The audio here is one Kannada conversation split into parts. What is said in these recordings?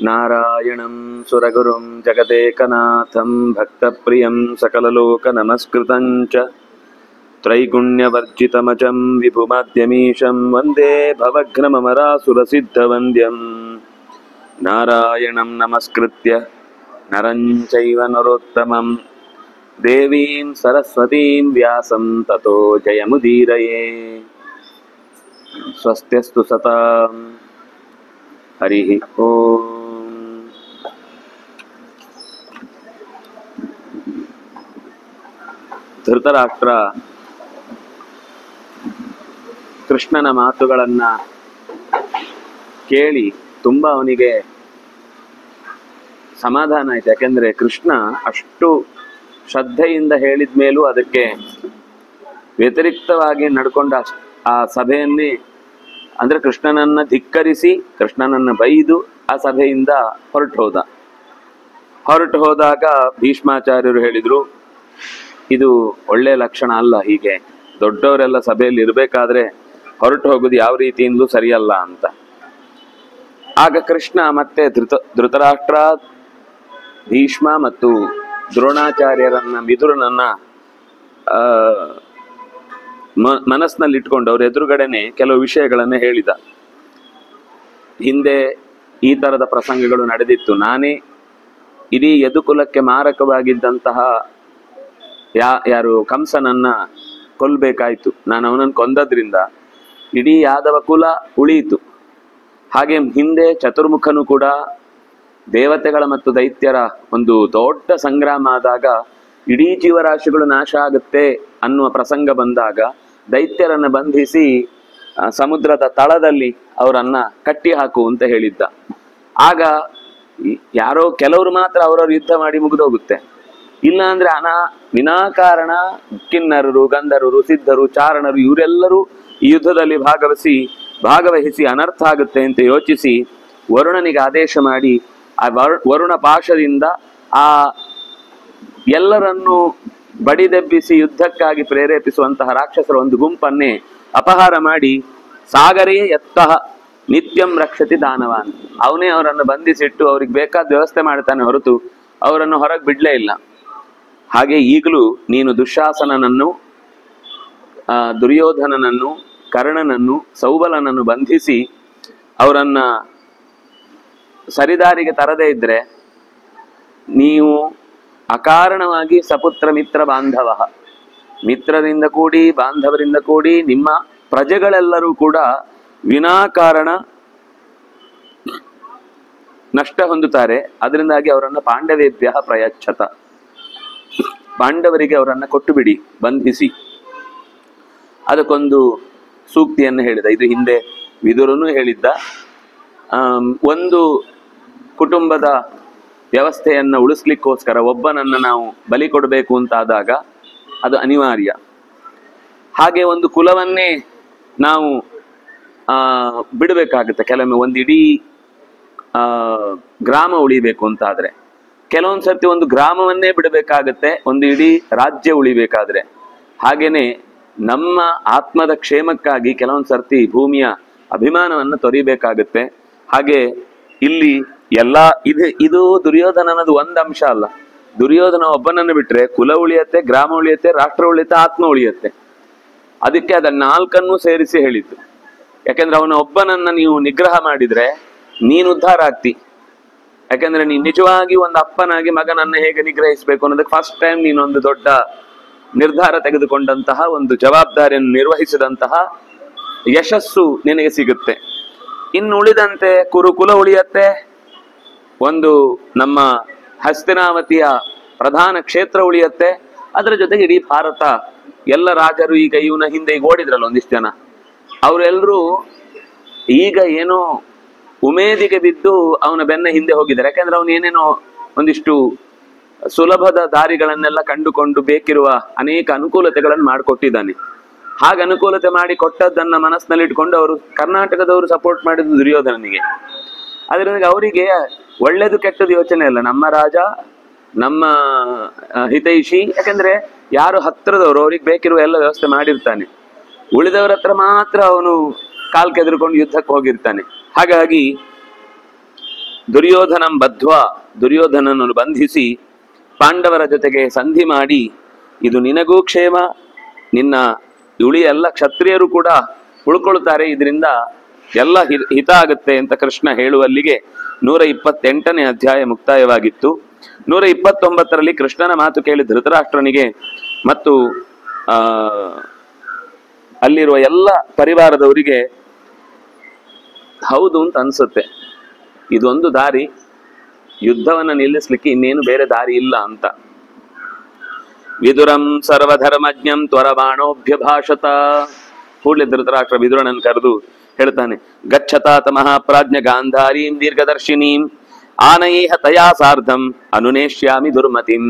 ನಾರಾಯಣಂ ಸುರಗುರುಂ ಜಗದೇಕನಾಥಂ ಭಕ್ತಪ್ರಿಯಂ ಸಕಲಲೋಕನಮಸ್ಕೃತಂ ಚ ತ್ರೈಗುಣ್ಯವರ್ಜಿತಮಜಂ ವಿಭುಮಾದ್ಯಮೀಶಂ ವಂದೇ ಭವಘ್ನಮರಾಸುರಸಿದ್ಧವಂದ್ಯಂ ನಾರಾಯಣಂ ನಮಸ್ಕೃತ್ಯ ನರಂ ಚೈವ ನರೋತ್ತಮಂ ದೇವೀಂ ಸರಸ್ವತೀಂ ವ್ಯಾಸಂ ತತೋ ಜಯಮುದೀರಯೇ. ಸ್ವಸ್ತ್ಯಸ್ತು ಸತಾಂ. ಹರಿ ಓಂ. ಧೃತರಾಷ್ಟ್ರ ಕೃಷ್ಣನ ಮಾತುಗಳನ್ನ ಕೇಳಿ ತುಂಬ ಅವನಿಗೆ ಸಮಾಧಾನ ಆಯ್ತು. ಯಾಕೆಂದ್ರೆ ಕೃಷ್ಣ ಅಷ್ಟು ಶ್ರದ್ಧೆಯಿಂದ ಹೇಳಿದ ಮೇಲೂ ಅದಕ್ಕೆ ವ್ಯತಿರಿಕ್ತವಾಗಿ ನಡ್ಕೊಂಡ ಆ ಸಭೆಯನ್ನೇ, ಅಂದ್ರೆ ಕೃಷ್ಣನನ್ನ ಧಿಕ್ಕರಿಸಿ ಕೃಷ್ಣನನ್ನ ಬೈದು ಆ ಸಭೆಯಿಂದ ಹೊರಟು ಹೋದಾಗ ಭೀಷ್ಮಾಚಾರ್ಯರು ಹೇಳಿದ್ರು, ಇದು ಒಳ್ಳೆ ಲಕ್ಷಣ ಅಲ್ಲ, ಹೀಗೆ ದೊಡ್ಡವರೆಲ್ಲ ಸಭೆಯಲ್ಲಿ ಇರಬೇಕಾದ್ರೆ ಹೊರಟು ಹೋಗುದು ಯಾವ ರೀತಿಯಿಂದಲೂ ಸರಿಯಲ್ಲ ಅಂತ. ಆಗ ಕೃಷ್ಣ ಮತ್ತೆ ಧೃತರಾಷ್ಟ್ರ, ಭೀಷ್ಮ ಮತ್ತು ದ್ರೋಣಾಚಾರ್ಯರನ್ನ, ವಿದುರನನ್ನ ಮನಸ್ಸಿನಲ್ಲಿ ಇಟ್ಕೊಂಡು ಅವ್ರ ಎದುರುಗಡೆನೆ ಕೆಲವು ವಿಷಯಗಳನ್ನ ಹೇಳಿದ. ಹಿಂದೆ ಈ ತರದ ಪ್ರಸಂಗಗಳು ನಡೆದಿತ್ತು. ನಾನೇ ಇಡೀ ಯದುಕುಲಕ್ಕೆ ಮಾರಕವಾಗಿದ್ದಂತಹ ಯಾರು ಕಂಸನನ್ನ ಕೊಲ್ಲಬೇಕಾಯ್ತು. ನಾನು ಅವನನ್ನು ಕೊಂದದ್ರಿಂದ ಇಡೀ ಯಾದವ ಕುಲ ಉಳಿಯಿತು. ಹಾಗೆ ಹಿಂದೆ ಚತುರ್ಮುಖನು ಕೂಡ ದೇವತೆಗಳ ಮತ್ತು ದೈತ್ಯರ ಒಂದು ದೊಡ್ಡ ಸಂಗ್ರಾಮ ಆದಾಗ ಇಡೀ ಜೀವರಾಶಿಗಳು ನಾಶ ಆಗುತ್ತೆ ಅನ್ನುವ ಪ್ರಸಂಗ ಬಂದಾಗ ದೈತ್ಯರನ್ನ ಬಂಧಿಸಿ ಸಮುದ್ರದ ತಳದಲ್ಲಿ ಅವರನ್ನ ಕಟ್ಟಿ ಹಾಕು ಅಂತ ಹೇಳಿದ್ದ. ಆಗ ಯಾರೋ ಕೆಲವರು ಮಾತ್ರ ಅವರವ್ರ ಯುದ್ಧ ಮಾಡಿ ಮುಗಿದೋಗುತ್ತೆ. ಇಲ್ಲ ಅಂದ್ರೆ ವಿನಾಕಾರಣ ಕಿನ್ನರರು, ಗಂಧರ್ವರು, ಸಿದ್ಧರು, ಚಾರಣರು ಇವರೆಲ್ಲರೂ ಈ ಯುದ್ಧದಲ್ಲಿ ಭಾಗವಹಿಸಿ ಅನರ್ಥ ಆಗುತ್ತೆ ಅಂತ ಯೋಚಿಸಿ ವರುಣನಿಗೆ ಆದೇಶ ಮಾಡಿ ಆ ವರುಣ ಪಾಶದಿಂದ ಆ ಎಲ್ಲರನ್ನೂ ಬಡಿದೆಬ್ಬಿಸಿ ಯುದ್ಧಕ್ಕಾಗಿ ಪ್ರೇರೇಪಿಸುವಂತಹ ರಾಕ್ಷಸರ ಒಂದು ಗುಂಪನ್ನೇ ಅಪಹಾರ ಮಾಡಿ ಸಾಗರೇ ಎತ್ತಃ ನಿತ್ಯಂ ರಕ್ಷತಿ ದಾನವಾನ್, ಅವನೇ ಅವರನ್ನು ಬಂಧಿಸಿಟ್ಟು ಅವ್ರಿಗೆ ಬೇಕಾದ ವ್ಯವಸ್ಥೆ ಮಾಡ್ತಾನೆ ಹೊರತು ಅವರನ್ನು ಹೊರಗೆ ಬಿಡ್ಲೇ ಇಲ್ಲ. ಹಾಗೆ ಈಗಲೂ ನೀನು ದುಶ್ಯಾಸನನನ್ನು, ದುರ್ಯೋಧನನನ್ನು, ಕರ್ಣನನ್ನು, ಸೌಬಲನನ್ನು ಬಂಧಿಸಿ ಅವರನ್ನ ಸರಿದಾರಿಗೆ ತರದೇ ಇದ್ರೆ ನೀವು ಅಕಾರಣವಾಗಿ ಸಪುತ್ರ ಮಿತ್ರ ಬಾಂಧವ, ಮಿತ್ರರಿಂದ ಕೂಡಿ ಬಾಂಧವರಿಂದ ಕೂಡಿ ನಿಮ್ಮ ಪ್ರಜೆಗಳೆಲ್ಲರೂ ಕೂಡ ವಿನಾಕಾರಣ ನಷ್ಟ ಹೊಂದುತ್ತಾರೆ. ಅದರಿಂದಾಗಿ ಅವರನ್ನು ಪಾಂಡವೇಭ್ಯ ಪ್ರಯಚ್ಛತ, ಪಾಂಡವರಿಗೆ ಅವರನ್ನ ಕೊಟ್ಟು ಬಿಡಿ, ಬಂಧಿಸಿ. ಅದಕ್ಕೊಂದು ಸೂಕ್ತಿಯನ್ನು ಹೇಳಿದ. ಇದು ಹಿಂದೆ ವಿದುರನು ಹೇಳಿದ್ದ. ಒಂದು ಕುಟುಂಬದ ವ್ಯವಸ್ಥೆಯನ್ನು ಉಳಿಸ್ಲಿಕ್ಕೋಸ್ಕರ ಒಬ್ಬನನ್ನ ನಾವು ಬಲಿ ಕೊಡಬೇಕು ಅಂತಾದಾಗ ಅದು ಅನಿವಾರ್ಯ. ಹಾಗೆ ಒಂದು ಕುಲವನ್ನೇ ನಾವು ಬಿಡಬೇಕಾಗುತ್ತೆ. ಕೆಲವೊಮ್ಮೆ ಒಂದು ಇಡೀ ಗ್ರಾಮ ಉಳಿಬೇಕು ಅಂತಾದ್ರೆ, ಕೆಲವೊಂದು ಸರ್ತಿ ಒಂದು ಗ್ರಾಮವನ್ನೇ ಬಿಡಬೇಕಾಗತ್ತೆ ಒಂದು ಇಡೀ ರಾಜ್ಯ ಉಳಿಬೇಕಾದ್ರೆ. ಹಾಗೇನೆ ನಮ್ಮ ಆತ್ಮದ ಕ್ಷೇಮಕ್ಕಾಗಿ ಕೆಲವೊಂದು ಸರ್ತಿ ಭೂಮಿಯ ಅಭಿಮಾನವನ್ನು ತೊರಿಬೇಕಾಗುತ್ತೆ. ಹಾಗೆ ಇಲ್ಲಿ ಇದು ದುರ್ಯೋಧನನದು ಒಂದು ಅಂಶ ಅಲ್ಲ. ದುರ್ಯೋಧನ ಒಬ್ಬನನ್ನು ಬಿಟ್ರೆ ಕುಲ ಉಳಿಯತ್ತೆ, ಗ್ರಾಮ ಉಳಿಯತ್ತೆ, ರಾಷ್ಟ್ರ ಉಳಿಯತ್ತೆ, ಆತ್ಮ ಉಳಿಯತ್ತೆ. ಅದಕ್ಕೆ ಅದನ್ನ 4 ಸೇರಿಸಿ ಹೇಳಿದ್ದು. ಯಾಕೆಂದ್ರೆ ಅವನ ಒಬ್ಬನನ್ನ ನೀವು ನಿಗ್ರಹ ಮಾಡಿದ್ರೆ ನೀನು ಉದ್ಧಾರ ಆಗ್ತಿ. ಯಾಕೆಂದ್ರೆ ನೀನು ನಿಜವಾಗಿ ಒಂದು ಅಪ್ಪನಾಗಿ ಮಗನನ್ನ ಹೇಗೆ ನಿಗ್ರಹಿಸಬೇಕು ಅನ್ನೋದಕ್ಕೆ ಫಸ್ಟ್ ಟೈಮ್ ನೀನೊಂದು ದೊಡ್ಡ ನಿರ್ಧಾರ ತೆಗೆದುಕೊಂಡಂತಹ, ಒಂದು ಜವಾಬ್ದಾರಿಯನ್ನು ನಿರ್ವಹಿಸಿದಂತಹ ಯಶಸ್ಸು ನಿನಗೆ ಸಿಗುತ್ತೆ. ಇನ್ನು ಉಳಿದಂತೆ ಕುರುಕುಲ ಉಳಿಯತ್ತೆ, ಒಂದು ನಮ್ಮ ಹಸ್ತಿನಾವತಿಯ ಪ್ರಧಾನ ಕ್ಷೇತ್ರ ಉಳಿಯತ್ತೆ, ಅದರ ಜೊತೆಗೆ ಇಡೀ ಭಾರತ ಎಲ್ಲ ರಾಜರು ಈಗ ಇವನ ಹಿಂದೆ ಈಗ ಓಡಿದ್ರಲ್ಲ ಒಂದಿಷ್ಟು ಜನ, ಅವರೆಲ್ಲರೂ ಈಗ ಏನೋ ಉಮೇದಿಗೆ ಬಿದ್ದು ಅವನ ಬೆನ್ನ ಹಿಂದೆ ಹೋಗಿದ್ದಾರೆ. ಯಾಕಂದ್ರೆ ಅವನು ಏನೇನೋ ಒಂದಿಷ್ಟು ಸುಲಭದ ದಾರಿಗಳನ್ನೆಲ್ಲ ಕಂಡುಕೊಂಡು ಬೇಕಿರುವ ಅನೇಕ ಅನುಕೂಲತೆಗಳನ್ನು ಮಾಡಿಕೊಟ್ಟಿದ್ದಾನೆ. ಹಾಗೆ ಅನುಕೂಲತೆ ಮಾಡಿ ಕೊಟ್ಟದ್ದನ್ನ ಮನಸ್ಸಿನಲ್ಲಿ ಇಟ್ಕೊಂಡು ಅವರು ಕರ್ನಾಟಕದವರು ಸಪೋರ್ಟ್ ಮಾಡಿದ್ದು ದುರ್ಯೋಧನನಿಗೆ. ಅದರಿಂದ ಅವರಿಗೆ ಒಳ್ಳೇದು ಕೆಟ್ಟದ್ದು ಯೋಚನೆ ಇಲ್ಲ. ನಮ್ಮ ರಾಜ, ನಮ್ಮ ಹಿತೈಷಿ, ಯಾಕಂದ್ರೆ ಯಾರು ಹತ್ರದವರು ಅವ್ರಿಗೆ ಬೇಕಿರುವ ಎಲ್ಲ ವ್ಯವಸ್ಥೆ ಮಾಡಿರ್ತಾನೆ. ಉಳಿದವರ ಹತ್ರ ಮಾತ್ರ ಅವನು ಕಾಲ್ ಕೆದರ್ಕೊಂಡು ಯುದ್ಧಕ್ಕೆ ಹೋಗಿರ್ತಾನೆ. ಹಾಗಾಗಿ ದುರ್ಯೋಧನಂ ಬದ್ಧ್ವಾ, ದುರ್ಯೋಧನನನ್ನು ಬಂಧಿಸಿ ಪಾಂಡವರ ಜೊತೆಗೆ ಸಂಧಿ ಮಾಡಿ, ಇದು ನಿನಗೂ ಕ್ಷೇಮ, ನಿನ್ನ ಉಳಿಯೆಲ್ಲ ಕ್ಷತ್ರಿಯರು ಕೂಡ ಉಳ್ಕೊಳ್ತಾರೆ, ಇದರಿಂದ ಎಲ್ಲ ಹಿತ ಆಗುತ್ತೆ ಅಂತ ಕೃಷ್ಣ ಹೇಳುವಲ್ಲಿಗೆ 128ನೇ ಅಧ್ಯಾಯ ಮುಕ್ತಾಯವಾಗಿತ್ತು. 129ರಲ್ಲಿ ಕೃಷ್ಣನ ಮಾತು ಕೇಳಿ ಧೃತರಾಷ್ಟ್ರನಿಗೆ ಮತ್ತು ಅಲ್ಲಿರುವ ಎಲ್ಲ ಪರಿವಾರದವರಿಗೆ ಹೌದು ಅಂತ ಅನ್ಸುತ್ತೆ, ಇದೊಂದು ದಾರಿ, ಯುದ್ಧವನ್ನ ನಿಲ್ಲಿಸ್ಲಿಕ್ಕೆ ಇನ್ನೇನು ಬೇರೆ ದಾರಿ ಇಲ್ಲ ಅಂತ. ವಿದುರಂ ಸರ್ವಧರ್ಮಜ್ಞಂ ತ್ವರಬಾಣೋಭ್ಯಭಾಷತ. ಕೂಡಲೇ ಧೃತರಾಷ್ಟ್ರ ವಿದುರನನ್ನು ಕರೆದು ಹೇಳ್ತಾನೆ, ಗಚ್ಚತಾತ ಮಹಾಪ್ರಾಜ್ಞ ಗಾಂಧಾರೀಂ ದೀರ್ಘದರ್ಶಿನೀಂ ಆನಯೇಹ ತಯಾ ಸಾರ್ಧಂ ಅನುನೇಷ್ಯಾಮಿ ದುರ್ಮತಿಂ.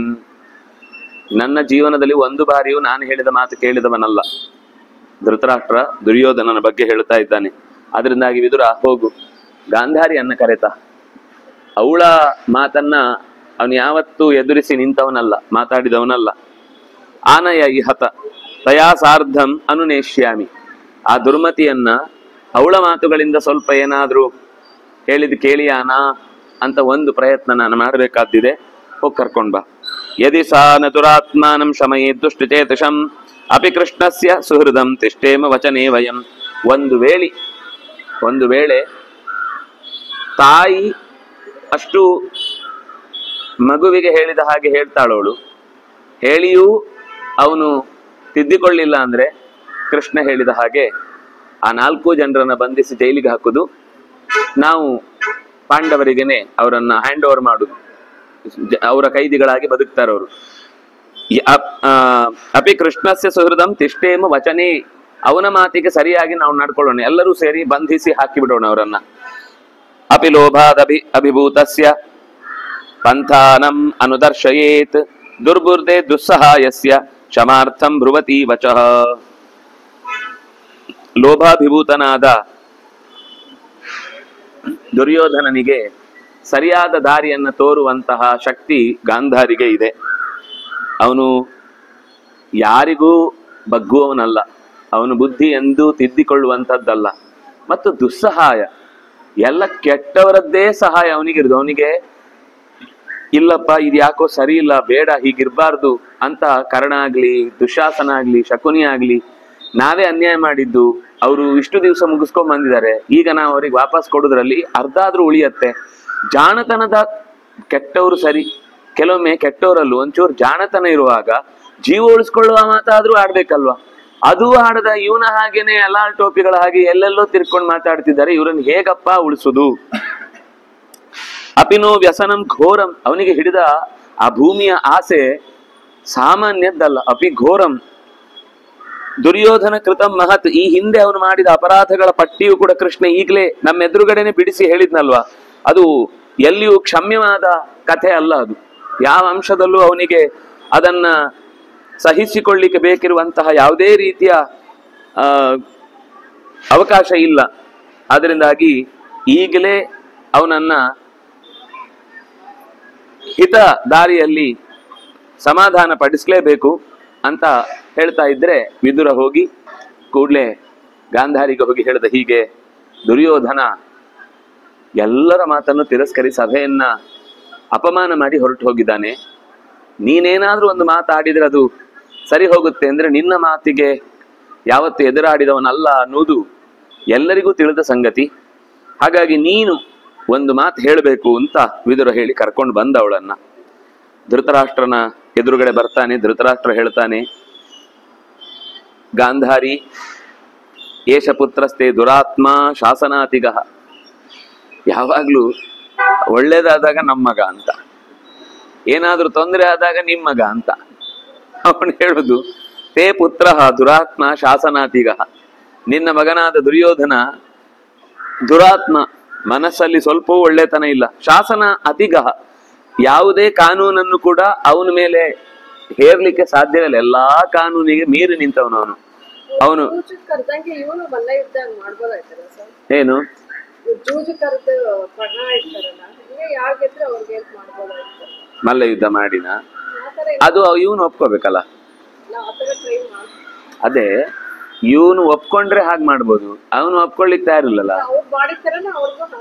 ನನ್ನ ಜೀವನದಲ್ಲಿ ಒಂದು ಬಾರಿಯೂ ನಾನು ಹೇಳಿದ ಮಾತು ಕೇಳಿದವನಲ್ಲ. ಧೃತರಾಷ್ಟ್ರ ದುರ್ಯೋಧನನ ಬಗ್ಗೆ ಹೇಳ್ತಾ ಇದ್ದಾನೆ. ಅದರಿಂದಾಗಿ ವಿದುರ, ಹೋಗು, ಗಾಂಧಾರಿಯನ್ನ ಕರೆತ. ಅವಳ ಮಾತನ್ನ ಅವನು ಯಾವತ್ತೂ ಎದುರಿಸಿ ನಿಂತವನಲ್ಲ, ಮಾತಾಡಿದವನಲ್ಲ. ಆನಯ ಇಹತ ತಯಾ ಸಾರ್ಧಂ ಅನುನೇಷ್ಯಾಮಿ. ಆ ದುರ್ಮತಿಯನ್ನ ಅವಳ ಮಾತುಗಳಿಂದ ಸ್ವಲ್ಪ ಏನಾದ್ರೂ ಹೇಳಿದ್ ಕೇಳಿಯಾನ ಅಂತ ಒಂದು ಪ್ರಯತ್ನ ನಾನು ಮಾಡಬೇಕಾದ್ದಿದೆ. ಹೋಗಿ ಕರ್ಕೊಂಡ್ ಬಾ. ಯದಿ ಸಾ ನತುರಾತ್ಮಾನಂ ಶಮಯೇ ದುಷ್ಟಚೇತಶಂ ಅಪಿ ಕೃಷ್ಣಸ್ಯ ಸುಹೃದಂ ತಿಷ್ಟೇಮ ವಚನೇ ವಯಂ. ಒಂದು ವೇಳೆ ತಾಯಿ ಅಷ್ಟು ಮಗುವಿಗೆ ಹೇಳಿದ ಹಾಗೆ ಹೇಳ್ತಾಳವಳು, ಹೇಳಿಯೂ ಅವನು ತಿದ್ದಿಕೊಳ್ಳಿಲ್ಲ ಅಂದ್ರೆ ಕೃಷ್ಣ ಹೇಳಿದ ಹಾಗೆ ಆ 4 ಜನರನ್ನ ಬಂಧಿಸಿ ಜೈಲಿಗೆ ಹಾಕುದು, ನಾವು ಪಾಂಡವರಿಗೇನೆ ಅವರನ್ನ ಹ್ಯಾಂಡ್ ಓವರ್ ಮಾಡುದು, ಅವರ ಕೈದಿಗಳಾಗಿ ಬದುಕ್ತಾರವರು. ಅಪಿ ಕೃಷ್ಣಸ್ಯ ಸುಹೃದಂ ತಿಷ್ಟೇಮ ವಚನೇ, ಅವನ ಮಾತಿಗೆ ಸರಿಯಾಗಿ ನಾವು ನಡ್ಕೊಳ್ಳೋಣ, ಎಲ್ಲರೂ ಸೇರಿ ಬಂಧಿಸಿ ಹಾಕಿಬಿಡೋಣ ಅವರನ್ನ. ಅಪಿ ಲೋಭಾದಭಿ ಅಭಿಭೂತಸ್ಯ ಪಂಥಾನಂ ಅನುದರ್ಶಯೇತ್ ದುರ್ಬುರ್ದೆ ದುಸ್ಸಹಾಯಸ್ಯ ಕ್ಷಮಾರ್ಥಂ ಬ್ರುವತಿ ವಚಃ. ಲೋಭಾಭಿಭೂತನಾದ ದುರ್ಯೋಧನನಿಗೆ ಸರಿಯಾದ ದಾರಿಯನ್ನ ತೋರುವಂತಹ ಶಕ್ತಿ ಗಾಂಧಾರಿಗೆ ಇದೆ. ಅವನು ಯಾರಿಗೂ ಬಗ್ಗುವವನಲ್ಲ, ಅವನು ಬುದ್ಧಿ ಎಂದೂ ತಿದ್ದಿಕೊಳ್ಳುವಂಥದ್ದಲ್ಲ. ಮತ್ತು ದುಸ್ಸಹಾಯ, ಎಲ್ಲ ಕೆಟ್ಟವರದ್ದೇ ಸಹಾಯ ಅವನಿಗಿರುದು. ಅವನಿಗೆ ಇಲ್ಲಪ್ಪ ಇದು ಯಾಕೋ ಸರಿ ಇಲ್ಲ, ಬೇಡ, ಹೀಗಿರ್ಬಾರ್ದು ಅಂತ ಕರ್ಣ ಆಗ್ಲಿ, ದುಶಾಸನ ಆಗ್ಲಿ, ಶಕುನಿ ಆಗ್ಲಿ, ನಾವೇ ಅನ್ಯಾಯ ಮಾಡಿದ್ದು, ಅವರು ಇಷ್ಟು ದಿವಸ ಮುಗಿಸ್ಕೊಂಡ್ ಬಂದಿದ್ದಾರೆ, ಈಗ ನಾವು ಅವ್ರಿಗೆ ವಾಪಸ್ ಕೊಡೋದ್ರಲ್ಲಿ ಅರ್ಧ ಆದ್ರೂ ಉಳಿಯತ್ತೆ. ಜಾಣತನದ ಕೆಟ್ಟವರು ಸರಿ, ಕೆಲವೊಮ್ಮೆ ಕೆಟ್ಟವರಲ್ಲೂ ಒಂಚೂರು ಜಾಣತನ ಇರುವಾಗ ಜೀವ ಉಳಿಸ್ಕೊಳ್ಳುವ ಮಾತಾದ್ರೂ ಆಡ್ಬೇಕಲ್ವಾ. ಅದು ಆಡದ ಇವನ ಹಾಗೇನೆ ಅಲಾಲ್ ಟೋಪಿಗಳ ಹಾಗೆ ಎಲ್ಲೆಲ್ಲೋ ತಿರ್ಕೊಂಡು ಮಾತಾಡ್ತಿದ್ದಾರೆ, ಇವ್ರನ್ನ ಹೇಗಪ್ಪ ಉಳಿಸುದು. ಅಪಿನೋ ವ್ಯಸನಂ ಘೋರಂ, ಅವನಿಗೆ ಹಿಡಿದ ಆ ಭೂಮಿಯ ಆಸೆ ಸಾಮಾನ್ಯದ್ದಲ್ಲ, ಅಪಿ ಘೋರಂ. ದುರ್ಯೋಧನ ಕೃತಂ ಮಹತ್, ಈ ಹಿಂದೆ ಅವನು ಮಾಡಿದ ಅಪರಾಧಗಳ ಪಟ್ಟಿಯೂ ಕೂಡ ಕೃಷ್ಣ ಈಗಲೇ ನಮ್ಮ ಎದುರುಗಡೆನೆ ಬಿಡಿಸಿ ಹೇಳಿದ್ನಲ್ವಾ. ಅದು ಎಲ್ಲಿಯೂ ಕ್ಷಮ್ಯವಾದ ಕಥೆ ಅಲ್ಲ. ಅದು ಯಾವ ಅಂಶದಲ್ಲೂ ಅವನಿಗೆ ಅದನ್ನ ಸಹಿಸಿಕೊಳ್ಳಿಕ್ಕೆ ಬೇಕಿರುವಂತಹ ಯಾವುದೇ ರೀತಿಯ ಅವಕಾಶ ಇಲ್ಲ. ಆದ್ರಿಂದಾಗಿ ಈಗಲೇ ಅವನನ್ನ ಹಿತ ದಾರಿಯಲ್ಲಿ ಸಮಾಧಾನ ಪಡಿಸ್ಲೇಬೇಕು ಅಂತ ಹೇಳ್ತಾ ಇದ್ರೆ ವಿದುರ ಹೋಗಿ ಕೂಡ್ಲೆ ಗಾಂಧಾರಿಗೆ ಹೋಗಿ ಹೇಳಿದ, ಹೀಗೆ ದುರ್ಯೋಧನ ಎಲ್ಲರ ಮಾತನ್ನು ತಿರಸ್ಕರಿ ಸಭೆಯನ್ನ ಅಪಮಾನ ಮಾಡಿ ಹೊರಟು ಹೋಗಿದ್ದಾನೆ. ನೀನೇನಾದ್ರೂ ಒಂದು ಮಾತಾಡಿದ್ರೆ ಅದು ಸರಿ ಹೋಗುತ್ತೆ ಅಂದ್ರೆ ನಿನ್ನ ಮಾತಿಗೆ ಯಾವತ್ತು ಎದುರಾಡಿದವನಲ್ಲ ಅನ್ನೋದು ಎಲ್ಲರಿಗೂ ತಿಳಿದ ಸಂಗತಿ. ಹಾಗಾಗಿ ನೀನು ಒಂದು ಮಾತು ಹೇಳಬೇಕು ಅಂತ ವಿದುರ ಹೇಳಿ ಕರ್ಕೊಂಡು ಬಂದ ಅವಳನ್ನ. ಧೃತರಾಷ್ಟ್ರನ ಎದುರುಗಡೆ ಬರ್ತಾನೆ. ಧೃತರಾಷ್ಟ್ರ ಹೇಳ್ತಾನೆ, ಗಾಂಧಾರಿ ಏಷ ಪುತ್ರಸ್ತೆ ದುರಾತ್ಮ ಶಾಸನಾತಿಗ. ಯಾವಾಗ್ಲೂ ಒಳ್ಳೇದಾದಾಗ ನಮ್ಮ ಮಗ ಅಂತ, ಏನಾದ್ರೂ ತೊಂದರೆ ಆದಾಗ ನಿಮ್ಮ ಮಗ ಅಂತ ಅವನು ಹೇಳುದು. ತೇ ಪುತ್ರ ದುರಾತ್ಮ ಶಾಸನಾತಿಗ, ನಿನ್ನ ಮಗನಾದ ದುರ್ಯೋಧನ ದುರಾತ್ಮ, ಮನಸ್ಸಲ್ಲಿ ಸ್ವಲ್ಪವೂ ಒಳ್ಳೆತನ ಇಲ್ಲ. ಶಾಸನ ಅತಿಗ, ಯಾವುದೇ ಕಾನೂನನ್ನು ಕೂಡ ಅವನ ಮೇಲೆ ಹೇರ್ಲಿಕ್ಕೆ ಸಾಧ್ಯವಿಲ್ಲ, ಎಲ್ಲಾ ಕಾನೂನಿಗೆ ಮೀರಿ ನಿಂತವನು ಅವನು. ಅವನು ಏನು ಮಲ್ಲ ಯುದ್ಧ ಮಾಡಿನ, ಅದು ಇವನು ಒಪ್ಕೋಬೇಕಲ್ಲ. ಅದೇ ಇವನು ಒಪ್ಕೊಂಡ್ರೆ ಹಾಗೆ ಮಾಡ್ಬೋದು, ಅವನು ಒಪ್ಕೊಳ್ಳಿಕ್ ತಯಾರಿಲ್ಲಲ್ಲ.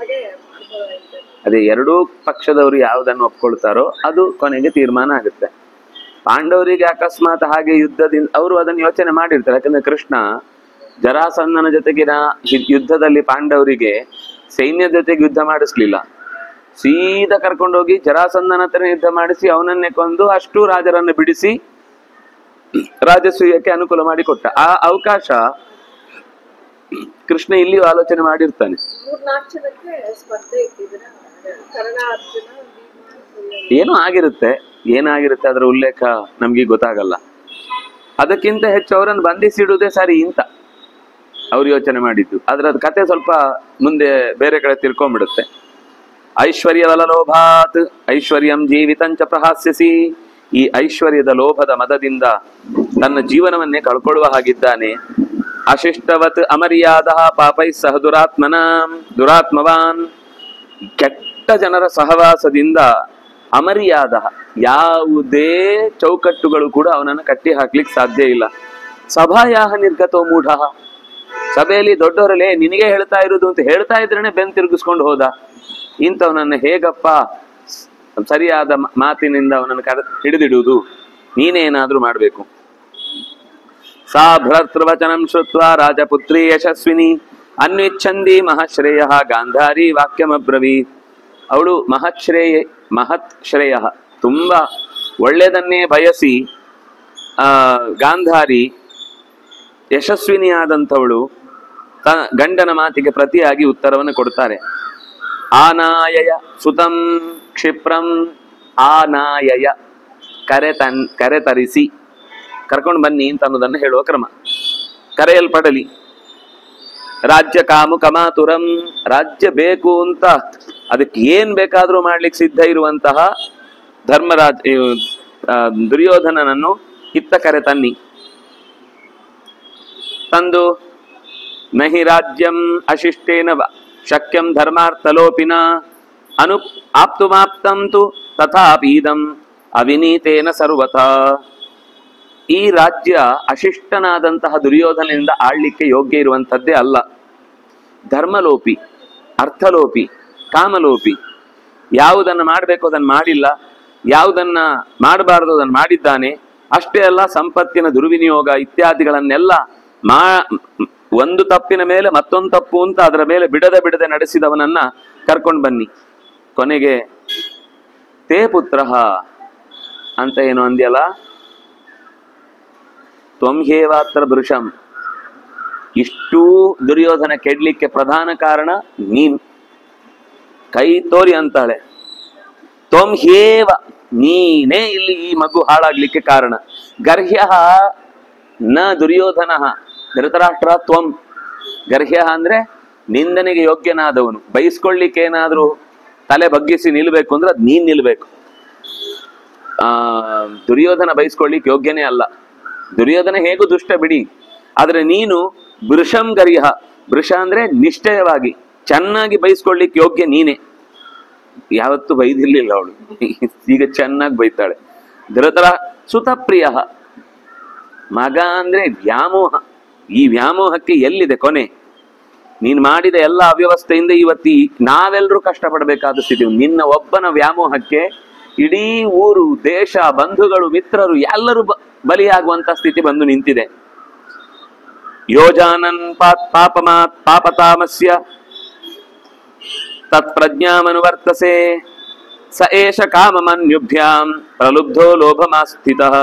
ಅದೇ ಎರಡೂ ಪಕ್ಷದವರು ಯಾವುದನ್ನು ಒಪ್ಕೊಳ್ತಾರೋ ಅದು ಕೊನೆಗೆ ತೀರ್ಮಾನ ಆಗುತ್ತೆ. ಪಾಂಡವರಿಗೆ ಅಕಸ್ಮಾತ್ ಹಾಗೆ ಯುದ್ಧದಿಂದ ಅವರು ಅದನ್ನು ಯೋಚನೆ ಮಾಡಿರ್ತಾರೆ. ಯಾಕಂದ್ರೆ ಕೃಷ್ಣ ಜರಾಸಂಧನ ಜೊತೆಗಿನ ಯುದ್ಧದಲ್ಲಿ ಪಾಂಡವರಿಗೆ ಸೈನ್ಯದ ಜೊತೆಗೆ ಯುದ್ಧ ಮಾಡಿಸ್ಲಿಲ್ಲ, ಸೀದಾ ಕರ್ಕೊಂಡೋಗಿ ಜರಾಸಂಧನ ಹತ್ರ ಯುದ್ಧ ಮಾಡಿಸಿ ಅವನನ್ನೇ ಕೊಂದು ಅಷ್ಟು ರಾಜರನ್ನು ಬಿಡಿಸಿ ರಾಜಸೂಯಕ್ಕೆ ಅನುಕೂಲ ಮಾಡಿಕೊಟ್ಟ. ಆ ಅವಕಾಶ ಕೃಷ್ಣ ಇಲ್ಲಿಯೂ ಆಲೋಚನೆ ಮಾಡಿರ್ತಾನೆ. ಏನೋ ಆಗಿರುತ್ತೆ, ಏನಾಗಿರುತ್ತೆ ಅದರ ಉಲ್ಲೇಖ ನಮ್ಗೆ ಗೊತ್ತಾಗಲ್ಲ. ಅದಕ್ಕಿಂತ ಹೆಚ್ಚು ಅವರನ್ನು ಬಂಧಿಸಿಡುವುದೇ ಸರಿ ಅಂತ ಅವ್ರು ಯೋಚನೆ ಮಾಡಿದ್ದು. ಅದ್ರದ್ ಕತೆ ಸ್ವಲ್ಪ ಮುಂದೆ ಬೇರೆ ಕಡೆ ತಿಳ್ಕೊಂಡ್ಬಿಡುತ್ತೆ. ಐಶ್ವರ್ಯವಲ ಲೋಭಾತ್ ಐಶ್ವರ್ಯಂ ಜೀವಿತಂಚ ಪ್ರಹಾಸ್ಯಸಿ. ಈ ಐಶ್ವರ್ಯದ ಲೋಭದ ಮದದಿಂದ ತನ್ನ ಜೀವನವನ್ನೇ ಕಳ್ಕೊಳ್ಳುವ ಹಾಗಿದ್ದಾನೆ. ಅಶಿಷ್ಟವತ್ ಅಮರ್ಯಾದ ಪಾಪೈ ಸಹ ದುರಾತ್ಮವಾನ್. ಕೆಟ್ಟ ಜನರ ಸಹವಾಸದಿಂದ ಅಮರ್ಯಾದ, ಯಾವುದೇ ಚೌಕಟ್ಟುಗಳು ಕೂಡ ಅವನನ್ನು ಕಟ್ಟಿ ಹಾಕ್ಲಿಕ್ಕೆ ಸಾಧ್ಯ ಇಲ್ಲ. ಸಭಾಯಾಹ ನಿರ್ಗತೋ ಮೂಢ. ಸಭೆಯಲ್ಲಿ ದೊಡ್ಡವರಲ್ಲೇ ನಿನಗೆ ಹೇಳ್ತಾ ಇರುವುದು ಅಂತ ಹೇಳ್ತಾ ಇದ್ರೇನೆ ಬೆನ್ ತಿರುಗಿಸ್ಕೊಂಡು ಹೋದ. ಇಂಥವನನ್ನು ಹೇಗಪ್ಪ ಸರಿಯಾದ ಮಾತಿನಿಂದ ಅವನನ್ನು ಹಿಡಿದಿಡುವುದು? ನೀನೇನಾದ್ರೂ ಮಾಡ್ಬೇಕು. ಸಾ ಭ್ರತೃವಚನಂ ಶ್ರುತ್ವ ರಾಜಪುತ್ರಿ ಯಶಸ್ವಿನಿ ಅನ್ವಿಚ್ಛಂದಿ ಮಹಾಶ್ರೇಯ ಗಾಂಧಾರಿ ವಾಕ್ಯಮಬ್ರವೀತ್. ಅವಳು ಮಹತ್ ಶ್ರೇಯ, ತುಂಬಾ ಒಳ್ಳೆಯದನ್ನೇ ಬಯಸಿ ಗಾಂಧಾರಿ ಯಶಸ್ವಿನಿಯಾದಂಥವಳು ಗಂಡನ ಮಾತಿಗೆ ಪ್ರತಿಯಾಗಿ ಉತ್ತರವನ್ನು ಕೊಡ್ತಾರೆ. ಆನಾಯಯ ಸುತಂ ಕ್ಷಿಪ್ರಂ. ಆನಾಯಯ ಕರೆತರಿಸಿ, ಕರ್ಕೊಂಡು ಬನ್ನಿ ಅಂತ ಅನ್ನೋದನ್ನು ಹೇಳುವ ಕ್ರಮ. ಕರೆಯಲ್ಪಡಲಿ. ರಾಜ್ಯ ಕಾಮು ಕಮಾತುರಂ. ರಾಜ್ಯ ಬೇಕು ಅಂತ ಅದಕ್ಕೆ ಏನ್ ಬೇಕಾದ್ರೂ ಮಾಡ್ಲಿಕ್ಕೆ ಸಿದ್ಧ ಇರುವಂತಹ ದುರ್ಯೋಧನನನ್ನು ಇತ್ತ ಕರೆ ತನ್ನಿ. ತಂದು ನಹಿ ರಾಜ್ಯಂ ಅಶಿಷ್ಟೇನ ಶಕ್ಯಂ ಧರ್ಮಾರ್ಥಲೋಪಿನ ಆಪ್ತುಮಾಪ್ತಂತು ತಥಾಪೀದಂ ಅವಿನೀತೇನ ಸರ್ವಥಾ. ಈ ರಾಜ್ಯ ಅಶಿಷ್ಟನಾದಂತಹ ದುರ್ಯೋಧನದಿಂದ ಆಳ್ಲಿಕ್ಕೆ ಯೋಗ್ಯ ಇರುವಂಥದ್ದೇ ಅಲ್ಲ. ಧರ್ಮಲೋಪಿ, ಅರ್ಥಲೋಪಿ, ಕಾಮಲೋಪಿ. ಯಾವುದನ್ನು ಮಾಡಬೇಕು ಅದನ್ನು ಮಾಡಿಲ್ಲ, ಯಾವುದನ್ನ ಮಾಡಬಾರದು ಅದನ್ನು ಮಾಡಿದ್ದಾನೆ. ಅಷ್ಟೇ ಅಲ್ಲ, ಸಂಪತ್ತಿನ ದುರ್ವಿನಿಯೋಗ ಇತ್ಯಾದಿಗಳನ್ನೆಲ್ಲ ಒಂದು ತಪ್ಪಿನ ಮೇಲೆ ಮತ್ತೊಂದು ತಪ್ಪು ಅಂತ ಅದರ ಮೇಲೆ ಬಿಡದೆ ನಡೆಸಿದವನನ್ನ ಕರ್ಕೊಂಡು ಬನ್ನಿ. ಕೊನೆಗೆ ತೇ ಪುತ್ರ ಅಂತ ಏನು ಅಂದ್ಯಲ್ಲ, ತ್ವಂಹೇವಾತ್ರ ಭೃಶಂ. ಇಷ್ಟೂ ದುರ್ಯೋಧನ ಕೆಡ್ಲಿಕ್ಕೆ ಪ್ರಧಾನ ಕಾರಣ ನೀನು. ಕೈ ತೋರಿ ಅಂತಾಳೆ. ತ್ವಂಹೇವ, ನೀನೇ ಇಲ್ಲಿ ಈ ಮಗು ಹಾಳಾಗ್ಲಿಕ್ಕೆ ಕಾರಣ. ಗರ್ಹ್ಯ ನ ದುರ್ಯೋಧನ ಧೃತರಾಷ್ಟ್ರ ತ್ವಂ. ಗರ್ಹ್ಯ ಅಂದ್ರೆ ನಿಂದನೆಗೆ ಯೋಗ್ಯನಾದವನು. ಬಯಸ್ಕೊಳ್ಳಿಕ್ಕೆ ಏನಾದ್ರೂ ತಲೆ ಬಗ್ಗಿಸಿ ನಿಲ್ಬೇಕು ಅಂದ್ರೆ ಅದ್ ನೀನ್ ನಿಲ್ಬೇಕು. ದುರ್ಯೋಧನ ಬಯಸ್ಕೊಳ್ಳಿಕ್ಕೆ ಯೋಗ್ಯನೇ ಅಲ್ಲ. ದುರ್ಯೋಧನ ಹೇಗೂ ದುಷ್ಟ ಬಿಡಿ, ಆದ್ರೆ ನೀನು ವೃಷಂ ಗರ್ಹ. ವೃಷ ಅಂದ್ರೆ ನಿಶ್ಚಯವಾಗಿ ಚೆನ್ನಾಗಿ ಬಯಸ್ಕೊಳ್ಳಿಕ್ಕೆ ಯೋಗ್ಯ ನೀನೆ. ಯಾವತ್ತೂ ಬೈದಿರ್ಲಿಲ್ಲ ಅವಳು, ಈಗ ಚೆನ್ನಾಗಿ ಬೈತಾಳೆ. ಧೃತರ ಸುತಪ್ರಿಯ. ಮಗ ಅಂದ್ರೆ ವ್ಯಾಮೋಹ. ಈ ವ್ಯಾಮೋಹಕ್ಕೆ ಎಲ್ಲಿದೆ ಕೊನೆ? ನೀನ್ ಮಾಡಿದ ಎಲ್ಲ ಅವ್ಯವಸ್ಥೆಯಿಂದ ಇವತ್ತಿ ನಾವೆಲ್ಲರೂ ಕಷ್ಟಪಡಬೇಕಾದ ಸ್ಥಿತಿ. ನಿನ್ನ ಒಬ್ಬನ ವ್ಯಾಮೋಹಕ್ಕೆ ಇಡೀ ಊರು, ದೇಶ, ಬಂಧುಗಳು, ಮಿತ್ರರು ಎಲ್ಲರೂ ಬಲಿಯಾಗುವಂತ ಸ್ಥಿತಿ ಬಂದು ನಿಂತಿದೆ. ಯೋಜಾನನ್ ಪಾಪತಾಮಸ್ಯ ತತ್ಪ್ರಜ್ಞಾಮನುವರ್ತಸೆ ಸ ಏಷ ಕಾಮಮನ್ಯುಭ್ಯಾಂ ಪ್ರಲುಬ್ಧೋ ಲೋಭಮಾಸ್ಥಿತಃ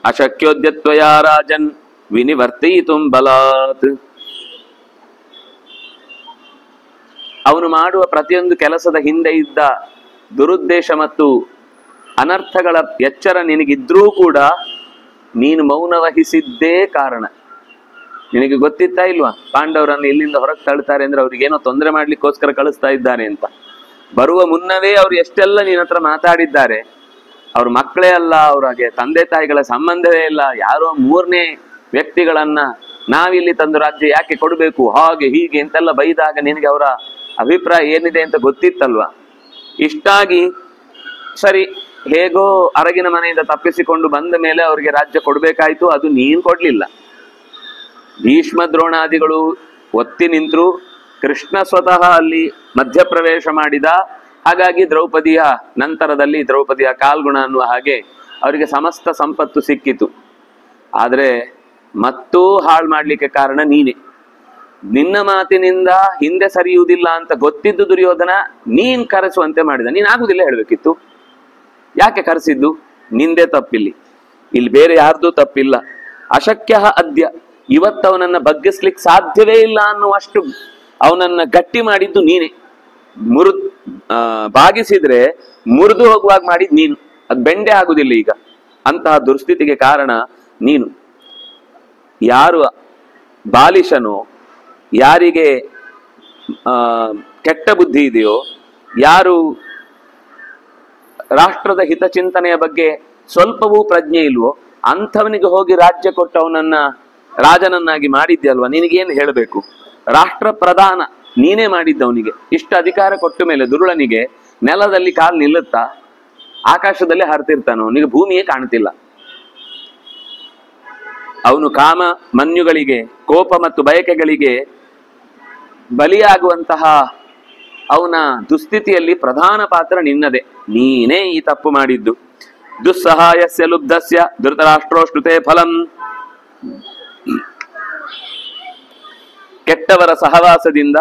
ಅಶಕ್ಯೋದ್ಯತ್ವಯಾ ರಾಜನ್ ವಿನಿವರ್ತಯಿತುಂ ಬಲಾತ್. ಅವನು ಮಾಡುವ ಪ್ರತಿಯೊಂದು ಕೆಲಸದ ಹಿಂದೆ ಇದ್ದ ದುರುದ್ದೇಶ ಮತ್ತು ಅನರ್ಥಗಳ ಎಚ್ಚರ ನಿನಗಿದ್ರೂ ಕೂಡ ನೀನು ಮೌನ ವಹಿಸಿದ್ದೇ ಕಾರಣ. ನಿನಗೆ ಗೊತ್ತಿತ್ತಾ ಇಲ್ವಾ ಪಾಂಡವರನ್ನು ಇಲ್ಲಿಂದ ಹೊರಗೆ ತಳ್ತಾರೆ ಅಂದ್ರೆ ಅವ್ರಿಗೇನೋ ತೊಂದರೆ ಮಾಡ್ಲಿಕ್ಕೋಸ್ಕರ ಕಳಿಸ್ತಾ ಇದ್ದಾನೆ ಅಂತ? ಬರುವ ಮುನ್ನವೇ ಅವ್ರು ಎಷ್ಟೆಲ್ಲ ನಿನ್ನ ಹತ್ರ ಮಾತಾಡಿದ್ದಾರೆ. ಅವ್ರ ಮಕ್ಕಳೇ ಅಲ್ಲ, ಅವ್ರಿಗೆ ತಂದೆ ತಾಯಿಗಳ ಸಂಬಂಧವೇ ಇಲ್ಲ, ಯಾರೋ ಮೂರನೇ ವ್ಯಕ್ತಿಗಳನ್ನ ನಾವಿಲ್ಲಿ ತಂದು ರಾಜ್ಯ ಯಾಕೆ ಕೊಡಬೇಕು, ಹಾಗೆ ಹೀಗೆ ಅಂತೆಲ್ಲ ಬೈದಾಗ ನಿನಗೆ ಅವರ ಅಭಿಪ್ರಾಯ ಏನಿದೆ ಅಂತ ಗೊತ್ತಿತ್ತಲ್ವಾ? ಇಷ್ಟಾಗಿ ಸರಿ, ಹೇಗೋ ಅರಗಿನ ಮನೆಯಿಂದ ತಪ್ಪಿಸಿಕೊಂಡು ಬಂದ ಮೇಲೆ ಅವ್ರಿಗೆ ರಾಜ್ಯ ಕೊಡ್ಬೇಕಾಯ್ತು. ಅದು ನೀನ್ ಕೊಡ್ಲಿಲ್ಲ. ಭೀಷ್ಮ ದ್ರೋಣಾದಿಗಳು ಒತ್ತಿ ನಿಂತರು, ಕೃಷ್ಣ ಸ್ವತಃ ಅಲ್ಲಿ ಮಧ್ಯಪ್ರವೇಶ ಮಾಡಿದ. ಹಾಗಾಗಿ ದ್ರೌಪದಿಯ ನಂತರದಲ್ಲಿ ದ್ರೌಪದಿಯ ಕಾಲ್ಗುಣ ಅನ್ನುವ ಹಾಗೆ ಅವರಿಗೆ ಸಮಸ್ತ ಸಂಪತ್ತು ಸಿಕ್ಕಿತು. ಆದರೆ ಮತ್ತೂ ಹಾಳು ಮಾಡ್ಲಿಕ್ಕೆ ಕಾರಣ ನೀನೆ. ನಿನ್ನ ಮಾತಿನಿಂದ ಹಿಂದೆ ಸರಿಯುವುದಿಲ್ಲ ಅಂತ ಗೊತ್ತಿದ್ದು ದುರ್ಯೋಧನ ನೀನ್ ಕರೆಸುವಂತೆ ಮಾಡಿದ. ನೀನ್ ಆಗುದಿಲ್ಲ ಹೇಳ್ಬೇಕಿತ್ತು. ಯಾಕೆ ಕರೆಸಿದ್ದು? ನಿಂದೆ ತಪ್ಪಿಲ್ಲಿ, ಇಲ್ಲಿ ಬೇರೆ ಯಾರ್ದು ತಪ್ಪಿಲ್ಲ. ಅಶಕ್ಯ ಅದ್ಯ, ಇವತ್ತವನನ್ನ ಬಗ್ಗಿಸ್ಲಿಕ್ಕೆ ಸಾಧ್ಯವೇ ಇಲ್ಲ ಅನ್ನುವಷ್ಟು ಅವನನ್ನ ಗಟ್ಟಿ ಮಾಡಿದ್ದು ನೀನೆ. ಬಾಗಿಸಿದ್ರೆ ಮುರಿದು ಹೋಗುವಾಗ ಮಾಡಿದ್ ನೀನು, ಅದು ಬೆಂಡೆ ಆಗುದಿಲ್ಲ ಈಗ. ಅಂತಹ ದುರ್ಸ್ಥಿತಿಗೆ ಕಾರಣ ನೀನು. ಯಾರು ಬಾಲಿಶನೋ, ಯಾರಿಗೆ ಕೆಟ್ಟ ಬುದ್ಧಿ ಇದೆಯೋ, ಯಾರು ರಾಷ್ಟ್ರದ ಹಿತಚಿಂತನೆಯ ಬಗ್ಗೆ ಸ್ವಲ್ಪವೂ ಪ್ರಜ್ಞೆ ಇಲ್ವೋ ಅಂಥವನಿಗೆ ಹೋಗಿ ರಾಜ್ಯ ಕೊಟ್ಟು ಅವನನ್ನ ರಾಜನನ್ನಾಗಿ ಮಾಡಿದ್ಯಲ್ವ. ನಿನಗೇನು ಹೇಳಬೇಕು? ರಾಷ್ಟ್ರ ಪ್ರಧಾನ ನೀನೇ ಮಾಡಿದ್ದವನಿಗೆ. ಇಷ್ಟು ಅಧಿಕಾರ ಕೊಟ್ಟ ಮೇಲೆ ದುರುಳನಿಗೆ ನೆಲದಲ್ಲಿ ಕಾಲು ನಿಲ್ಲುತ್ತಾ? ಆಕಾಶದಲ್ಲಿ ಹಾರ್ತಿರ್ತಾನೋ, ಅವನಿಗೆ ಭೂಮಿಯೇ ಕಾಣ್ತಿಲ್ಲ. ಅವನು ಕಾಮ ಮನ್ಯುಗಳಿಗೆ, ಕೋಪ ಮತ್ತು ಬಯಕೆಗಳಿಗೆ ಬಲಿಯಾಗುವಂತಹ ಅವನ ದುಸ್ಥಿತಿಯಲ್ಲಿ ಪ್ರಧಾನ ಪಾತ್ರ ನಿನ್ನದೇ. ನೀನೇ ಈ ತಪ್ಪು ಮಾಡಿದ್ದು. ದುಸ್ಸಹಾಯಸ್ಯ ಲುಬ್ಧಸ್ಯ ಧೃತರಾಷ್ಟ್ರೋಷ್ಣುತೆ ಫಲಂ. ಕೆಟ್ಟವರ ಸಹವಾಸದಿಂದ,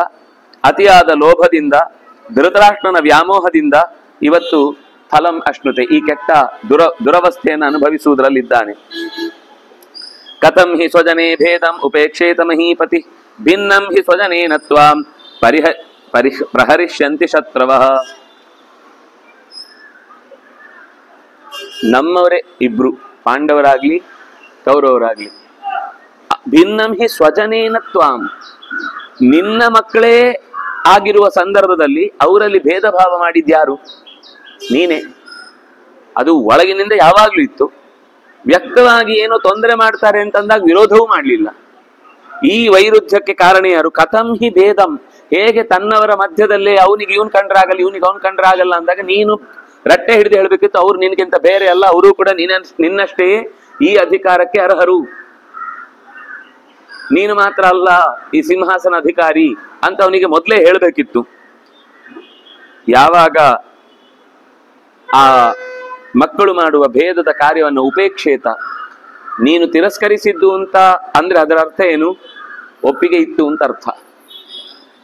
ಅತಿಯಾದ ಲೋಭದಿಂದ, ಧೃತರಾಷ್ಟ್ರನ ವ್ಯಾಮೋಹದಿಂದ ಇವತ್ತು ಫಲಂ ಅಶ್ನುತೆ, ಈ ಕೆಟ್ಟ ದುರವಸ್ಥೆಯನ್ನು ಅನುಭವಿಸುವುದರಲ್ಲಿದ್ದಾನೆ. ಕಥಂ ಹಿ ಸ್ವಜನೇ ಭೇದಂ ಉಪೇಕ್ಷೇತ ಮಹೀಪತಿ ಭಿನ್ನಂ ಹಿ ಸ್ವಜನೇನ ತ್ವಾಂ ಪ್ರಹರಿಷ್ಯಂತಿ ಶತ್ರವಃ. ನಮ್ಮವರೇ ಇಬ್ರು, ಪಾಂಡವರಾಗ್ಲಿ ಕೌರವರಾಗ್ಲಿ. ಭಿನ್ನಂ ಹಿ ಸ್ವಜನೇನ ತ್ವಾಂ, ನಿನ್ನ ಮಕ್ಕಳೇ ಆಗಿರುವ ಸಂದರ್ಭದಲ್ಲಿ ಅವರಲ್ಲಿ ಭೇದ ಭಾವ ಮಾಡಿದ್ಯಾರು? ನೀನೇ. ಅದು ಒಳಗಿನಿಂದ ಯಾವಾಗ್ಲೂ ಇತ್ತು. ವ್ಯಕ್ತವಾಗಿ ಏನೋ ತೊಂದರೆ ಮಾಡ್ತಾರೆ ಅಂತಂದಾಗ ವಿರೋಧವೂ ಮಾಡಲಿಲ್ಲ. ಈ ವೈರುಧ್ಯಕ್ಕೆ ಕಾರಣ ಯಾರು? ಕಥಂ ಹಿ ಭೇದಂ, ಹೇಗೆ ತನ್ನವರ ಮಧ್ಯದಲ್ಲೇ ಅವನಿಗೆ ಇವನ್ ಕಂಡ್ರಾಗಲ್ಲ, ಇವನಿಗೆ ಅವನ್ ಕಂಡ್ರಾಗಲ್ಲ ಅಂದಾಗ ನೀನು ರಟ್ಟೆ ಹಿಡಿದು ಹೇಳ್ಬೇಕಿತ್ತು, ಅವ್ರು ನಿನ್ಗಿಂತ ಬೇರೆ ಅಲ್ಲ, ಅವರು ಕೂಡ ನಿನ್ನಷ್ಟೇ ಈ ಅಧಿಕಾರಕ್ಕೆ ಅರ್ಹರು, ನೀನು ಮಾತ್ರ ಅಲ್ಲ ಈ ಸಿಂಹಾಸನ ಅಧಿಕಾರಿ ಅಂತ ಅವನಿಗೆ ಮೊದಲೇ ಹೇಳಬೇಕಿತ್ತು. ಯಾವಾಗ ಆ ಮಕ್ಕಳು ಮಾಡುವ ಭೇದದ ಕಾರ್ಯವನ್ನು ಉಪೇಕ್ಷೇತ, ನೀನು ತಿರಸ್ಕರಿಸಿದ್ದು ಅಂತ ಅಂದ್ರೆ ಅದರ ಅರ್ಥ ಏನು? ಒಪ್ಪಿಗೆ ಇತ್ತು ಅಂತ ಅರ್ಥ.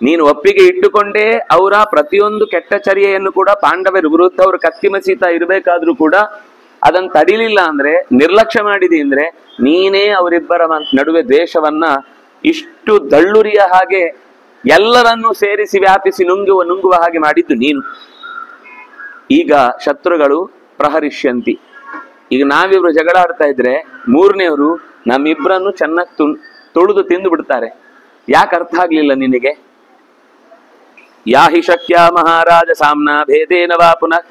ನೀನು ಒಪ್ಪಿಗೆ ಇಟ್ಟುಕೊಂಡೇ ಅವರ ಪ್ರತಿಯೊಂದು ಕೆಟ್ಟ ಚರ್ಯೆಯನ್ನು ಕೂಡ ಪಾಂಡವರ ವಿರುದ್ಧ ಅವರು ಕತ್ತಿಮಸೀತಾ ಇರಬೇಕಾದ್ರೂ ಕೂಡ ಅದನ್ನು ತಡಿಲಿಲ್ಲ ಅಂದ್ರೆ, ನಿರ್ಲಕ್ಷ್ಯ ಮಾಡಿದಿ ಅಂದ್ರೆ, ನೀನೇ ಅವರಿಬ್ಬರ ನಡುವೆ ದ್ವೇಷವನ್ನ ಇಷ್ಟು ದಳ್ಳುರಿಯ ಹಾಗೆ ಎಲ್ಲರನ್ನೂ ಸೇರಿಸಿ ವ್ಯಾಪಿಸಿ ನುಂಗುವ ಹಾಗೆ ಮಾಡಿದ್ದು ನೀನು. ಈಗ ಶತ್ರುಗಳು ಪ್ರಹರಿಷ್ಯಂತಿ. ಈಗ ನಾವಿಬ್ರು ಜಗಳ ಆಡ್ತಾ ಇದ್ರೆ ಮೂರನೇವರು ನಮ್ಮಿಬ್ರನ್ನು ಚೆನ್ನಾಗಿ ತುಳಿದು ತಿಂದು ಬಿಡ್ತಾರೆ. ಯಾಕೆ ಅರ್ಥ ಆಗ್ಲಿಲ್ಲ ನಿನಗೆ? ಯಾಹಿ ಶಕ್ಯ ಮಹಾರಾಜ ಸಾಮ್ನಾ ಭೇದೇನ ವಾ ಪುನಃ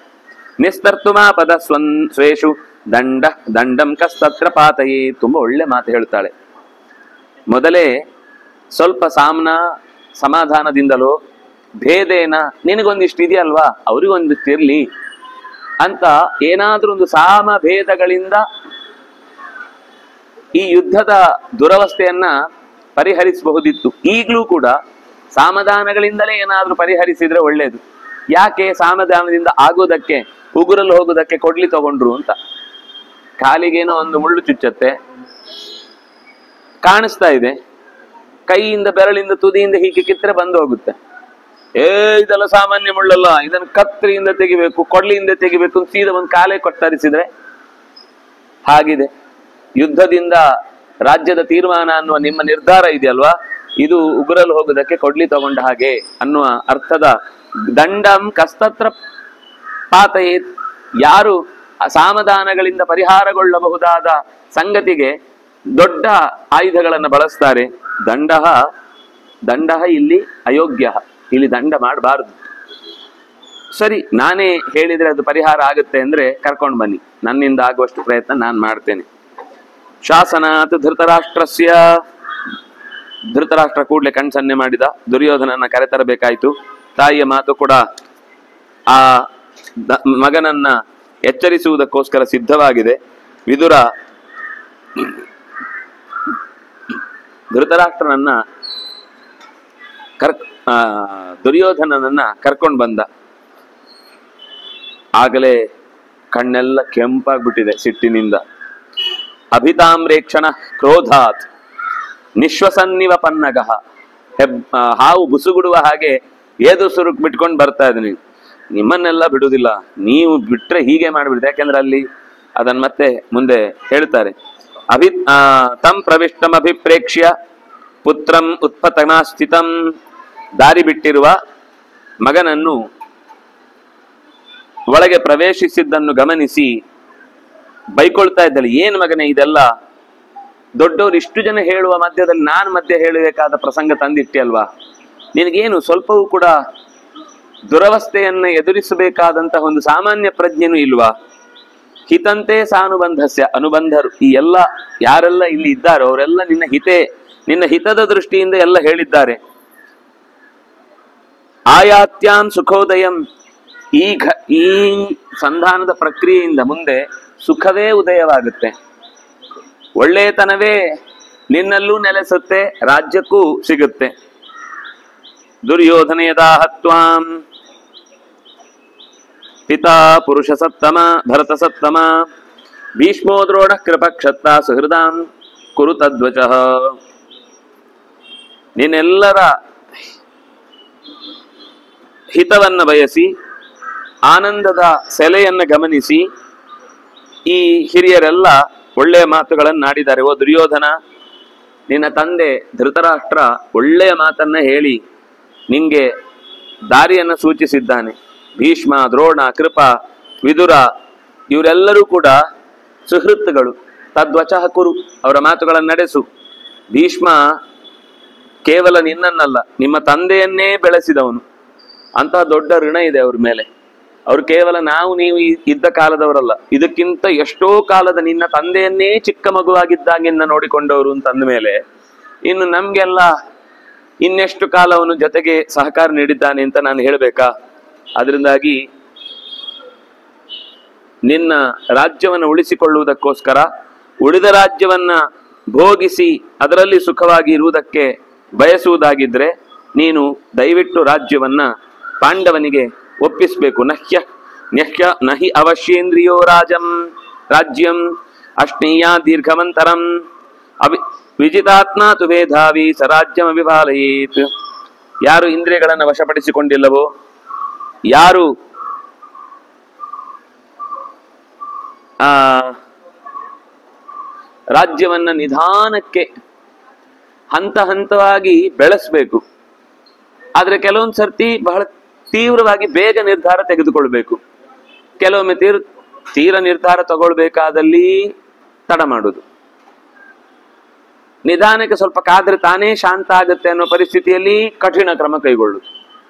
ನಿಸ್ತರ್ತುಮಾಪದ ಸ್ವೇಷು ದಂಡಂ ಕಸ್ತತ್ರ ಪಾತಯೇ. ತುಂಬಾ ಒಳ್ಳೆ ಮಾತು ಹೇಳ್ತಾಳೆ. ಮೊದಲೇ ಸ್ವಲ್ಪ ಸಾಮ್ನ ಸಮಾಧಾನದಿಂದಲೋ, ಭೇದೇನ ನಿನಗೊಂದಿಷ್ಟು ಇದೆಯಲ್ವಾ ಅವ್ರಿಗೊಂದಿಷ್ಟು ಇರ್ಲಿ ಅಂತ ಏನಾದ್ರೂ ಒಂದು ಸಾಮ ಭೇದಗಳಿಂದ ಈ ಯುದ್ಧದ ದುರವಸ್ಥೆಯನ್ನ ಪರಿಹರಿಸಬಹುದಿತ್ತು. ಈಗಲೂ ಕೂಡ ಸಾಮಧಾನಗಳಿಂದಲೇ ಏನಾದ್ರೂ ಪರಿಹರಿಸಿದ್ರೆ ಒಳ್ಳೇದು. ಯಾಕೆ ಸಾಮಧಾನದಿಂದ ಆಗೋದಕ್ಕೆ, ಉಗುರಲ್ಲಿ ಹೋಗೋದಕ್ಕೆ ಕೊಡ್ಲಿ ತಗೊಂಡ್ರು ಅಂತ. ಕಾಲಿಗೇನೋ ಒಂದು ಮುಳ್ಳು ಚುಚ್ಚತ್ತೆ, ಕಾಣಿಸ್ತಾ ಇದೆ, ಕೈಯಿಂದ ಬೆರಳಿಂದ ತುದಿಯಿಂದ ಹೀಗೆ ಕಿತ್ತರೆ ಬಂದು ಹೋಗುತ್ತೆ. ಇದೆಲ್ಲ ಸಾಮಾನ್ಯ ಮುಳ್ಳಲ್ಲ, ಇದನ್ನು ಕತ್ರಿಯಿಂದ ತೆಗಿಬೇಕು, ಕೊಡ್ಲಿಯಿಂದ ತೆಗಿಬೇಕು ಅಂತ ಸೀದಾ ಒಂದು ಕಾಲೇ ಕೊಟ್ಟರಿಸಿದ್ರೆ ಹಾಗಿದೆ. ಯುದ್ಧದಿಂದ ರಾಜ್ಯದ ತೀರ್ಮಾನ ಅನ್ನುವ ನಿಮ್ಮ ನಿರ್ಧಾರ ಇದೆಯಲ್ವಾ, ಇದು ಉಗುರಲ್ಲಿ ಹೋಗೋದಕ್ಕೆ ಕೊಡ್ಲಿ ತಗೊಂಡ ಹಾಗೆ ಅನ್ನುವ ಅರ್ಥದ ದಂಡಂ ಕಸ್ತತ್ರ ಪಾತಯೇ. ಯಾರು ಸಾಮಧಾನಗಳಿಂದ ಪರಿಹಾರಗೊಳ್ಳಬಹುದಾದ ಸಂಗತಿಗೆ ದೊಡ್ಡ ಆಯುಧಗಳನ್ನು ಬಳಸ್ತಾರೆ. ದಂಡ ಇಲ್ಲಿ ಅಯೋಗ್ಯ, ಇಲ್ಲಿ ದಂಡ ಮಾಡಬಾರದು. ಸರಿ, ನಾನೇ ಹೇಳಿದ್ರೆ ಅದು ಪರಿಹಾರ ಆಗುತ್ತೆ ಅಂದ್ರೆ ಕರ್ಕೊಂಡು ಬನ್ನಿ, ನನ್ನಿಂದ ಆಗುವಷ್ಟು ಪ್ರಯತ್ನ ನಾನು ಮಾಡ್ತೇನೆ. ಶಾಸನಾತ್ ಧೃತರಾಷ್ಟ್ರಸ್ಯ, ಧೃತರಾಷ್ಟ್ರ ಕೂಡಲೇ ಕಣ್ಸನ್ನೆ ಮಾಡಿದ, ದುರ್ಯೋಧನನ್ನ ಕರೆತರಬೇಕಾಯ್ತು. ತಾಯಿಯ ಮಾತು ಕೂಡ ಆ ಮಗನನ್ನ ಎಚ್ಚರಿಸುವುದಕ್ಕೋಸ್ಕರ ಸಿದ್ಧವಾಗಿದೆ. ವಿದುರ ಧೃತರಾಷ್ಟ್ರನನ್ನ ಕರ್ ದುರ್ಯೋಧನನನ್ನ ಕರ್ಕೊಂಡು ಬಂದ. ಆಗಲೇ ಕಣ್ಣೆಲ್ಲ ಕೆಂಪಾಗ್ಬಿಟ್ಟಿದೆ ಸಿಟ್ಟಿನಿಂದ. ಅಭಿತಾಮ್ರೇಕ್ಷಣ ಕ್ರೋಧಾತ್ ನಿಶ್ವಸನ್ನಿವ ಪನ್ನಗಃ, ಹಾವು ಬುಸುಗುಡುವ ಹಾಗೆ ಏದು ಸುರುಕ್ ಬಿಟ್ಕೊಂಡು ಬರ್ತಾ ಇದ್ದೀನಿ. ನಿಮ್ಮನ್ನೆಲ್ಲ ಬಿಡುವುದಿಲ್ಲ, ನೀವು ಬಿಟ್ರೆ ಹೀಗೆ ಮಾಡಿಬಿಡ್ದೆ. ಯಾಕೆಂದ್ರೆ ಅಲ್ಲಿ ಅದನ್ನ ಮತ್ತೆ ಮುಂದೆ ಹೇಳ್ತಾರೆ. ತಂ ಪ್ರವಿಷ್ಟಂ ಅಭಿಪ್ರೇಕ್ಷ್ಯ ಪುತ್ರಂ ಉತ್ಪತನಾಸ್ಥಿತಂ, ದಾರಿ ಬಿಟ್ಟಿರುವ ಮಗನನ್ನು ಒಳಗೆ ಪ್ರವೇಶಿಸಿದ್ದನ್ನು ಗಮನಿಸಿ ಬೈಕೊಳ್ತಾ ಇದ್ದಾಳೆ. ಏನ್ ಮಗನೇ ಇದೆಲ್ಲ, ದೊಡ್ಡವರು ಇಷ್ಟು ಜನ ಹೇಳುವ ಮಧ್ಯದಲ್ಲಿ ನಾನು ಮಧ್ಯೆ ಹೇಳಬೇಕಾದ ಪ್ರಸಂಗ ತಂದಿಟ್ಟೆ ಅಲ್ವಾ, ನಿನಗೇನು ಸ್ವಲ್ಪವೂ ಕೂಡ ದುರವಸ್ಥೆಯನ್ನ ಎದುರಿಸಬೇಕಾದಂತಹ ಒಂದು ಸಾಮಾನ್ಯ ಪ್ರಜ್ಞೆನೂ ಇಲ್ವಾ? ಹಿತಂತೆ ಸಾನುಬಂಧಸ್ಯ, ಅನುಬಂಧರು ಈ ಎಲ್ಲ ಯಾರೆಲ್ಲ ಇಲ್ಲಿ ಇದ್ದಾರೋ ಅವರೆಲ್ಲ ನಿನ್ನ ಹಿತದ ದೃಷ್ಟಿಯಿಂದ ಎಲ್ಲ ಹೇಳಿದ್ದಾರೆ. ಆಯಾತ್ಯಾಂ ಸುಖೋದಯಂ, ಈ ಸಂಧಾನದ ಪ್ರಕ್ರಿಯೆಯಿಂದ ಮುಂದೆ ಸುಖವೇ ಉದಯವಾಗುತ್ತೆ, ಒಳ್ಳೆಯತನವೇ ನಿನ್ನಲ್ಲೂ ನೆಲೆಸುತ್ತೆ, ರಾಜ್ಯಕ್ಕೂ ಸಿಗುತ್ತೆ. ದುರ್ಯೋಧನ ಯದಾ ಹತ್ವಾಂ ಪಿತಾ ಪುರುಷ ಸತ್ತಮ ಭರತ ಸತ್ತಮ ಭೀಷ್ಮೋ ದ್ರೋಣ ಕೃಪಕ್ಷತ್ತ ಸುಹೃದಾಂ ಕುರು ತದ್ವಚಃ. ನಿನ್ನೆಲ್ಲರ ಹಿತವನ್ನ ಬಯಸಿ ಆನಂದದ ಸೆಲೆಯನ್ನು ಗಮನಿಸಿ ಈ ಹಿರಿಯರೆಲ್ಲ ಒಳ್ಳೆಯ ಮಾತುಗಳನ್ನಾಡಿದ್ದಾರೆ. ಓ ದುರ್ಯೋಧನ, ನಿನ್ನ ತಂದೆ ಧೃತರಾಷ್ಟ್ರ ಒಳ್ಳೆಯ ಮಾತನ್ನ ಹೇಳಿ ನಿಂಗೆ ದಾರಿಯನ್ನು ಸೂಚಿಸಿದ್ದಾನೆ. ಭೀಷ್ಮ, ದ್ರೋಣ, ಕೃಪ, ವಿದುರ ಇವರೆಲ್ಲರೂ ಕೂಡ ಸುಹೃತ್ತುಗಳು. ತದ್ವಚಃ ಕುರು, ಅವರ ಮಾತುಗಳನ್ನು ನಡೆಸು. ಭೀಷ್ಮ ಕೇವಲ ನಿನ್ನನ್ನಲ್ಲ, ನಿಮ್ಮ ತಂದೆಯನ್ನೇ ಬೆಳೆಸಿದವನು. ಅಂತಹ ದೊಡ್ಡ ಋಣ ಇದೆ ಅವ್ರ ಮೇಲೆ. ಅವ್ರು ಕೇವಲ ನೀವು ಇದ್ದ ಕಾಲದವರಲ್ಲ, ಇದಕ್ಕಿಂತ ಎಷ್ಟೋ ಕಾಲದ ನಿನ್ನ ತಂದೆಯನ್ನೇ ಚಿಕ್ಕ ಮಗುವಾಗಿದ್ದಾಗಿಂದ ನೋಡಿಕೊಂಡವರು ಅಂತಂದ ಮೇಲೆ ಇನ್ನು ನಮ್ಗೆಲ್ಲ ಇನ್ನೆಷ್ಟು ಕಾಲ ಅವನು ಜೊತೆಗೆ ಸಹಕಾರ ನೀಡಿದ್ದಾನೆ ಅಂತ ನಾನು ಹೇಳ್ಬೇಕಾ? ಅದರಿಂದಾಗಿ ನಿನ್ನ ರಾಜ್ಯವನ್ನು ಉಳಿಸಿಕೊಳ್ಳುವುದಕ್ಕೋಸ್ಕರ ಉಳಿದ ರಾಜ್ಯವನ್ನ ಭೋಗಿಸಿ ಅದರಲ್ಲಿ ಸುಖವಾಗಿ ಇರುವುದಕ್ಕೆ ಬಯಸುವುದಾಗಿದ್ರೆ ನೀನು ದಯವಿಟ್ಟು ರಾಜ್ಯವನ್ನ ಪಾಂಡವನಿಗೆ ಒಪ್ಪಿಸಬೇಕು. ನಹಿ ಅವಶ್ಯೇಂದ್ರಿಯೋ ರಾಜ್ಯಂ ಅಶ್ನೀಯ ದೀರ್ಘಮಂತರಂ ವಿಜಿತಾತ್ಮ ತು ವೇಧಾವಿ ಸರಾಜ್ಯಂ ಅಭಿಪಾಲಯೇತ್. ಯಾರು ಇಂದ್ರಿಯಗಳನ್ನು ವಶಪಡಿಸಿಕೊಂಡಿಲ್ಲವೋ, ಯಾರು ರಾಜ್ಯವನ್ನ ನಿಧಾನಕ್ಕೆ ಹಂತ ಹಂತವಾಗಿ ಬೆಳೆಸಬೇಕು. ಆದ್ರೆ ಕೆಲವೊಂದು ಸರ್ತಿ ಬಹಳ ತೀವ್ರವಾಗಿ ಬೇಗ ನಿರ್ಧಾರ ತೆಗೆದುಕೊಳ್ಬೇಕು. ಕೆಲವೊಮ್ಮೆ ತೀರ ನಿರ್ಧಾರ ತಗೊಳ್ಬೇಕಾದಲ್ಲಿ ತಡ ಮಾಡುದು. ನಿಧಾನಕ್ಕೆ ಸ್ವಲ್ಪ ಕಾದ್ರೆ ತಾನೇ ಶಾಂತ ಆಗುತ್ತೆ ಅನ್ನೋ ಪರಿಸ್ಥಿತಿಯಲ್ಲಿ ಕಠಿಣ ಕ್ರಮ ಕೈಗೊಳ್ಳುದು.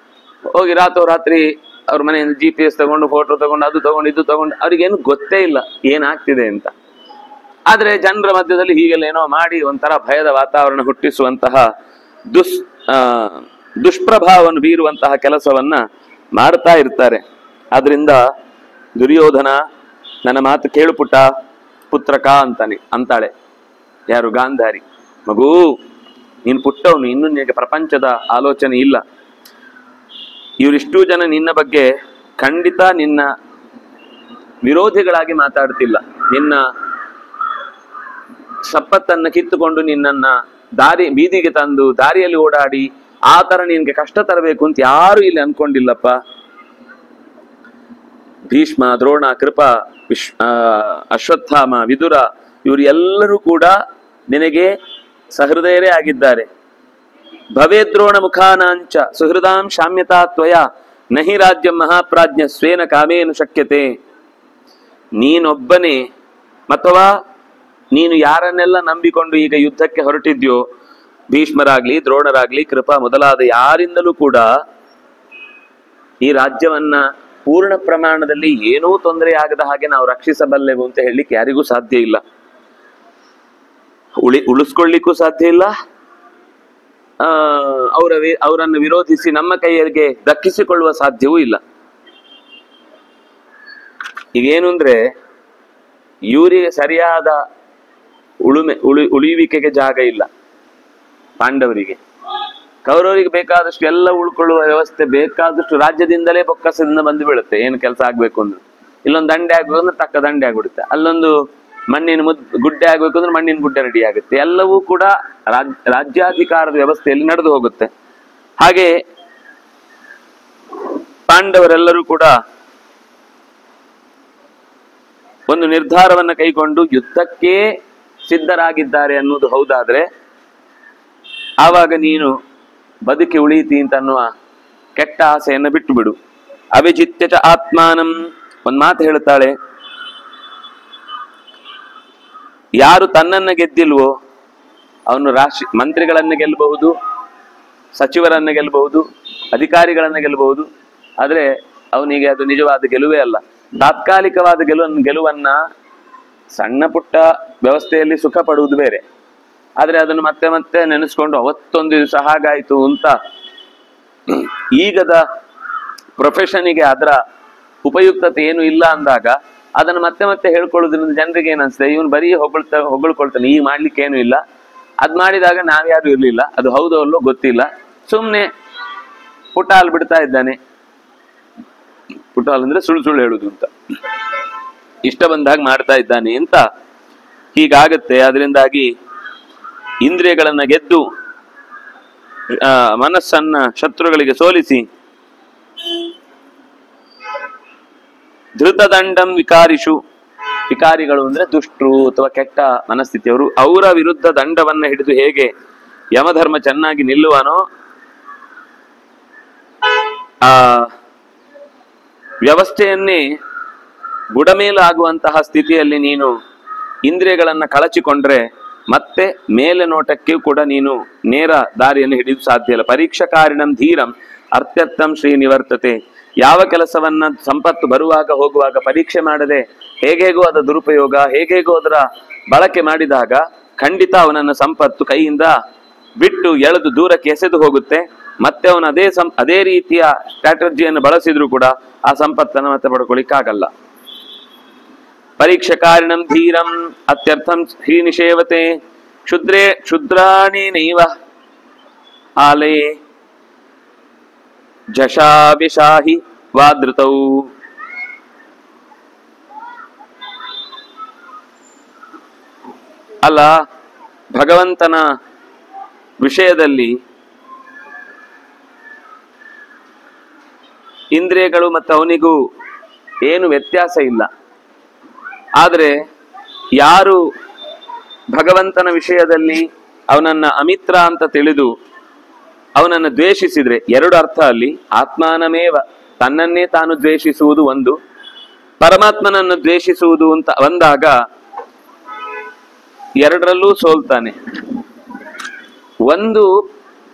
ಹೋಗಿ ರಾತ್ರಿ ಅವ್ರ ಮನೆಯಿಂದ GPS ತಗೊಂಡು, ಫೋಟೋ ತಗೊಂಡು, ಅದು ತಗೊಂಡು, ಇದು ತಗೊಂಡು, ಅವ್ರಿಗೇನು ಗೊತ್ತೇ ಇಲ್ಲ ಏನಾಗ್ತಿದೆ ಅಂತ. ಆದ್ರೆ ಜನರ ಮಧ್ಯದಲ್ಲಿ ಹೀಗೆಲ್ಲ ಏನೋ ಮಾಡಿ ಒಂಥರ ಭಯದ ವಾತಾವರಣ ಹುಟ್ಟಿಸುವಂತಹ ದುಷ್ಪ್ರಭಾವವನ್ನು ಬೀರುವಂತಹ ಕೆಲಸವನ್ನ ಮಾಡ್ತಾ ಇರ್ತಾರೆ. ಆದ್ರಿಂದ ದುರ್ಯೋಧನ, ನನ್ನ ಮಾತು ಕೇಳು ಪುಟ್ಟ, ಪುತ್ರಕ ಅಂತಾಳೆ. ಯಾರು? ಗಾಂಧಾರಿ. ಮಗು, ನೀನು ಪುಟ್ಟವನು, ಇನ್ನು ನಿನಗೆ ಪ್ರಪಂಚದ ಆಲೋಚನೆ ಇಲ್ಲ. ಇವರಿಷ್ಟೂ ಜನ ನಿನ್ನ ಬಗ್ಗೆ ಖಂಡಿತ ನಿನ್ನ ವಿರೋಧಿಗಳಾಗಿ ಮಾತಾಡ್ತಿಲ್ಲ. ನಿನ್ನ ಸಂಪತ್ತನ್ನ ಕಿತ್ತುಕೊಂಡು ನಿನ್ನನ್ನ ಬೀದಿಗೆ ತಂದು ದಾರಿಯಲ್ಲಿ ಓಡಾಡಿ ಆ ತರ ನಿನ್ಗೆ ಕಷ್ಟ ತರಬೇಕು ಅಂತ ಯಾರು ಇಲ್ಲಿ ಅನ್ಕೊಂಡಿಲ್ಲಪ್ಪ. ಭೀಷ್ಮ, ದ್ರೋಣ, ಕೃಪ, ಅಶ್ವತ್ಥಾಮ, ವಿದುರ ಇವರು ಎಲ್ಲರೂ ಕೂಡ ನಿನಗೆ ಸಹೃದಯರೇ ಆಗಿದ್ದಾರೆ. ಭವೇದ್ರೋಣ ಮುಖಾನಾಂಚ ಸುಹೃದಾಂ ಶಾಮ್ಯತಾ ತ್ವಯ ನಹಿ ರಾಜ್ಯ ಮಹಾಪ್ರಾಜ್ಞ ಸ್ವೇನ ಕಾಮೇನು ಶಕ್ಯತೆ. ನೀನೊಬ್ಬನೇ ಅಥವಾ ನೀನು ಯಾರನ್ನೆಲ್ಲ ನಂಬಿಕೊಂಡು ಈಗ ಯುದ್ಧಕ್ಕೆ ಹೊರಟಿದ್ಯೋ, ಭೀಷ್ಮರಾಗ್ಲಿ, ದ್ರೋಣರಾಗ್ಲಿ, ಕೃಪಾ ಮೊದಲಾದ ಯಾರಿಂದಲೂ ಕೂಡ ಈ ರಾಜ್ಯವನ್ನ ಪೂರ್ಣ ಪ್ರಮಾಣದಲ್ಲಿ ಏನೂ ತೊಂದರೆ ಆಗದ ಹಾಗೆ ನಾವು ರಕ್ಷಿಸಬಲ್ಲೆವು ಅಂತ ಹೇಳಲಿಕ್ಕೆ ಯಾರಿಗೂ ಸಾಧ್ಯ ಇಲ್ಲ. ಉಳಿಸ್ಕೊಳ್ಳಿಕ್ಕೂ ಸಾಧ್ಯ ಇಲ್ಲ. ಅವರನ್ನು ವಿರೋಧಿಸಿ ನಮ್ಮ ಕೈಯಲ್ಲಿ ದಕ್ಕಿಸಿಕೊಳ್ಳುವ ಸಾಧ್ಯವೂ ಇಲ್ಲ. ಈಗೇನು ಅಂದ್ರೆ ಇವರಿಗೆ ಸರಿಯಾದ ಉಳಿಯುವಿಕೆಗೆ ಜಾಗ ಇಲ್ಲ ಪಾಂಡವರಿಗೆ. ಕೌರವರಿಗೆ ಬೇಕಾದಷ್ಟು ಎಲ್ಲ ಉಳ್ಕೊಳ್ಳುವ ವ್ಯವಸ್ಥೆ ಬೇಕಾದಷ್ಟು ರಾಜ್ಯದಿಂದಲೇ ಬೊಕ್ಕಸದಿಂದ ಬಂದು ಬೀಳುತ್ತೆ, ಏನು ಕೆಲಸ ಆಗ್ಬೇಕು ಅಂದ್ರೆ. ಇಲ್ಲೊಂದು ದಂಡೆ ಆಗ್ಬೇಕು ಅಂದ್ರೆ ತಕ್ಕ ದಂಡೆ ಆಗ್ಬಿಡುತ್ತೆ, ಅಲ್ಲೊಂದು ಮಣ್ಣಿನ ಗುಡ್ಡೆ ಆಗ್ಬೇಕು ಅಂದ್ರೆ ಮಣ್ಣಿನ ಗುಡ್ಡೆ ರೆಡಿ ಆಗುತ್ತೆ. ಎಲ್ಲವೂ ಕೂಡ ರಾಜ್ಯಾಧಿಕಾರದ ವ್ಯವಸ್ಥೆಯಲ್ಲಿ ನಡೆದು ಹೋಗುತ್ತೆ. ಹಾಗೆ ಪಾಂಡವರೆಲ್ಲರೂ ಕೂಡ ಒಂದು ನಿರ್ಧಾರವನ್ನ ಕೈಗೊಂಡು ಯುದ್ಧಕ್ಕೆ ಸಿದ್ಧರಾಗಿದ್ದಾರೆ ಅನ್ನುವುದು ಹೌದಾದ್ರೆ ಆವಾಗ ನೀನು ಬದುಕಿ ಉಳಿಯಿತಿ ಅಂತ ಅನ್ನುವ ಕೆಟ್ಟ ಆಸೆಯನ್ನು ಬಿಟ್ಟು ಬಿಡು. ಅವಿಜಿತ್ಯ ಚ ಆತ್ಮಾನಂ, ಒಂದ್ ಮಾತು ಹೇಳ್ತಾಳೆ, ಯಾರು ತನ್ನನ್ನ ಗೆದ್ದಿಲ್ವೋ ಅವನು ಮಂತ್ರಿಗಳನ್ನ ಗೆಲ್ಲಬಹುದು, ಸಚಿವರನ್ನ ಗೆಲ್ಲಬಹುದು, ಅಧಿಕಾರಿಗಳನ್ನ ಗೆಲ್ಲಬಹುದು. ಆದ್ರೆ ಅವನಿಗೆ ಅದು ನಿಜವಾದ ಗೆಲುವೇ ಅಲ್ಲ. ತಾತ್ಕಾಲಿಕವಾದ ಗೆಲುವನ್ನ ಸಣ್ಣ ಪುಟ್ಟ ವ್ಯವಸ್ಥೆಯಲ್ಲಿ ಸುಖ ಪಡುವುದು ಬೇರೆ, ಆದ್ರೆ ಅದನ್ನು ಮತ್ತೆ ಮತ್ತೆ ನೆನೆಸ್ಕೊಂಡು ಅವತ್ತೊಂದು ದಿವಸ ಹಾಗಾಯ್ತು ಅಂತ ಈಗದ ಪ್ರೊಫೆಷನಿಗೆ ಅದರ ಉಪಯುಕ್ತತೆ ಏನು ಇಲ್ಲ ಅಂದಾಗ ಅದನ್ನು ಮತ್ತೆ ಮತ್ತೆ ಹೇಳ್ಕೊಳ್ಳೋದ್ರಿಂದ ಜನರಿಗೆ ಏನ್ ಅನ್ಸುತ್ತೆ, ಇವನು ಬರೀ ಹೊಗಳ್ಕೊಳ್ತಾನೆ, ಈಗ ಮಾಡ್ಲಿಕ್ಕೆ ಏನು ಇಲ್ಲ, ಅದ್ ಮಾಡಿದಾಗ ನಾವ್ಯಾರು ಇರ್ಲಿಲ್ಲ, ಅದು ಹೌದೋ ಅಲ್ಲೋ ಗೊತ್ತಿಲ್ಲ, ಸುಮ್ನೆ ಪುಟಾಲ್ ಬಿಡ್ತಾ ಇದ್ದಾನೆ. ಪುಟಾಲ್ ಅಂದ್ರೆ ಸುಳ್ಳು ಸುಳ್ಳು ಹೇಳುದು ಅಂತ, ಇಷ್ಟ ಬಂದಾಗ ಮಾಡ್ತಾ ಇದ್ದಾನೆ ಅಂತ ಹೀಗಾಗತ್ತೆ. ಅದರಿಂದಾಗಿ ಇಂದ್ರಿಯಗಳನ್ನ ಗೆದ್ದು ಮನಸ್ಸನ್ನ ಶತ್ರುಗಳಿಗೆ ಸೋಲಿಸಿ ಧೃತದಂಡಂ ವಿಕಾರಿಷು, ವಿಕಾರಿಗಳು ಅಂದ್ರೆ ದುಷ್ಟರು ಅಥವಾ ಕೆಟ್ಟ ಮನಸ್ಥಿತಿಯವರು, ಅವರ ವಿರುದ್ಧ ದಂಡವನ್ನ ಹಿಡಿದು ಹೇಗೆ ಯಮಧರ್ಮ ಚೆನ್ನಾಗಿ ನಿಲ್ಲುವನೋ ಆ ವ್ಯವಸ್ಥೆಯನ್ನೇ ಬುಡಮೇಲಾಗುವಂತಹ ಸ್ಥಿತಿಯಲ್ಲಿ ನೀನು ಇಂದ್ರಿಯಗಳನ್ನ ಕಳಚಿಕೊಂಡ್ರೆ ಮತ್ತೆ ಮೇಲೆ ನೋಟಕ್ಕೆ ಕೂಡ ನೀನು ನೇರ ದಾರಿಯನ್ನು ಹಿಡಿದು ಸಾಧ್ಯ ಇಲ್ಲ. ಪರೀಕ್ಷಾಕಾರಿಣಂ ಧೀರಂ ಅರ್ಥರ್ಥಂ ಶ್ರೀ ನಿವರ್ತತೆ. ಯಾವ ಕೆಲಸವನ್ನ ಸಂಪತ್ತು ಬರುವಾಗ ಹೋಗುವಾಗ ಪರೀಕ್ಷೆ ಮಾಡದೆ ಹೇಗೇಗೋ ಅದರ ದುರುಪಯೋಗ ಹೇಗೇಗೋ ಅದರ ಬಳಕೆ ಮಾಡಿದಾಗ ಖಂಡಿತ ಅವನನ್ನ ಸಂಪತ್ತು ಕೈಯಿಂದ ಬಿಟ್ಟು ಎಳೆದು ದೂರಕ್ಕೆ ಎಸೆದು ಹೋಗುತ್ತೆ. ಮತ್ತೆ ಅವನು ಅದೇ ರೀತಿಯ ಸ್ಟ್ರಾಟಜಿಯನ್ನು ಬಳಸಿದ್ರು ಕೂಡ ಆ ಸಂಪತ್ತನ್ನು ಮತ್ತೆ ಪಡ್ಕೊಳ್ಳಿಕ್ಕಾಗಲ್ಲ. ಪರೀಕ್ಷಾಕಾರಿಣಂ ಧೀರಂ ಅತ್ಯರ್ಥಂ ಹಿ ನಿಷೇವತೆ ಕ್ಷುದ್ರಾಣಿ ನೈವ ಆಲೇ ಜಶಾವಿಷಾಹಿ ವಾದೃತೌ. ಅಲ್ಲ, ಭಗವಂತನ ವಿಷಯದಲ್ಲಿ ಇಂದ್ರಿಯಗಳು ಮತ್ತು ಅವನಿಗೂ ಏನು ವ್ಯತ್ಯಾಸ ಇಲ್ಲ. ಆದರೆ ಯಾರು ಭಗವಂತನ ವಿಷಯದಲ್ಲಿ ಅವನನ್ನ ಅಮಿತ್ರ ಅಂತ ತಿಳಿದು ಅವನನ್ನು ದ್ವೇಷಿಸಿದ್ರೆ, ಎರಡು ಅರ್ಥ ಅಲ್ಲಿ. ಆತ್ಮಾನಮೇವ, ತನ್ನನ್ನೇ ತಾನು ದ್ವೇಷಿಸುವುದು ಒಂದು, ಪರಮಾತ್ಮನನ್ನು ದ್ವೇಷಿಸುವುದು ಅಂತ ಬಂದಾಗ ಎರಡರಲ್ಲೂ ಸೋಲ್ತಾನೆ. ಒಂದು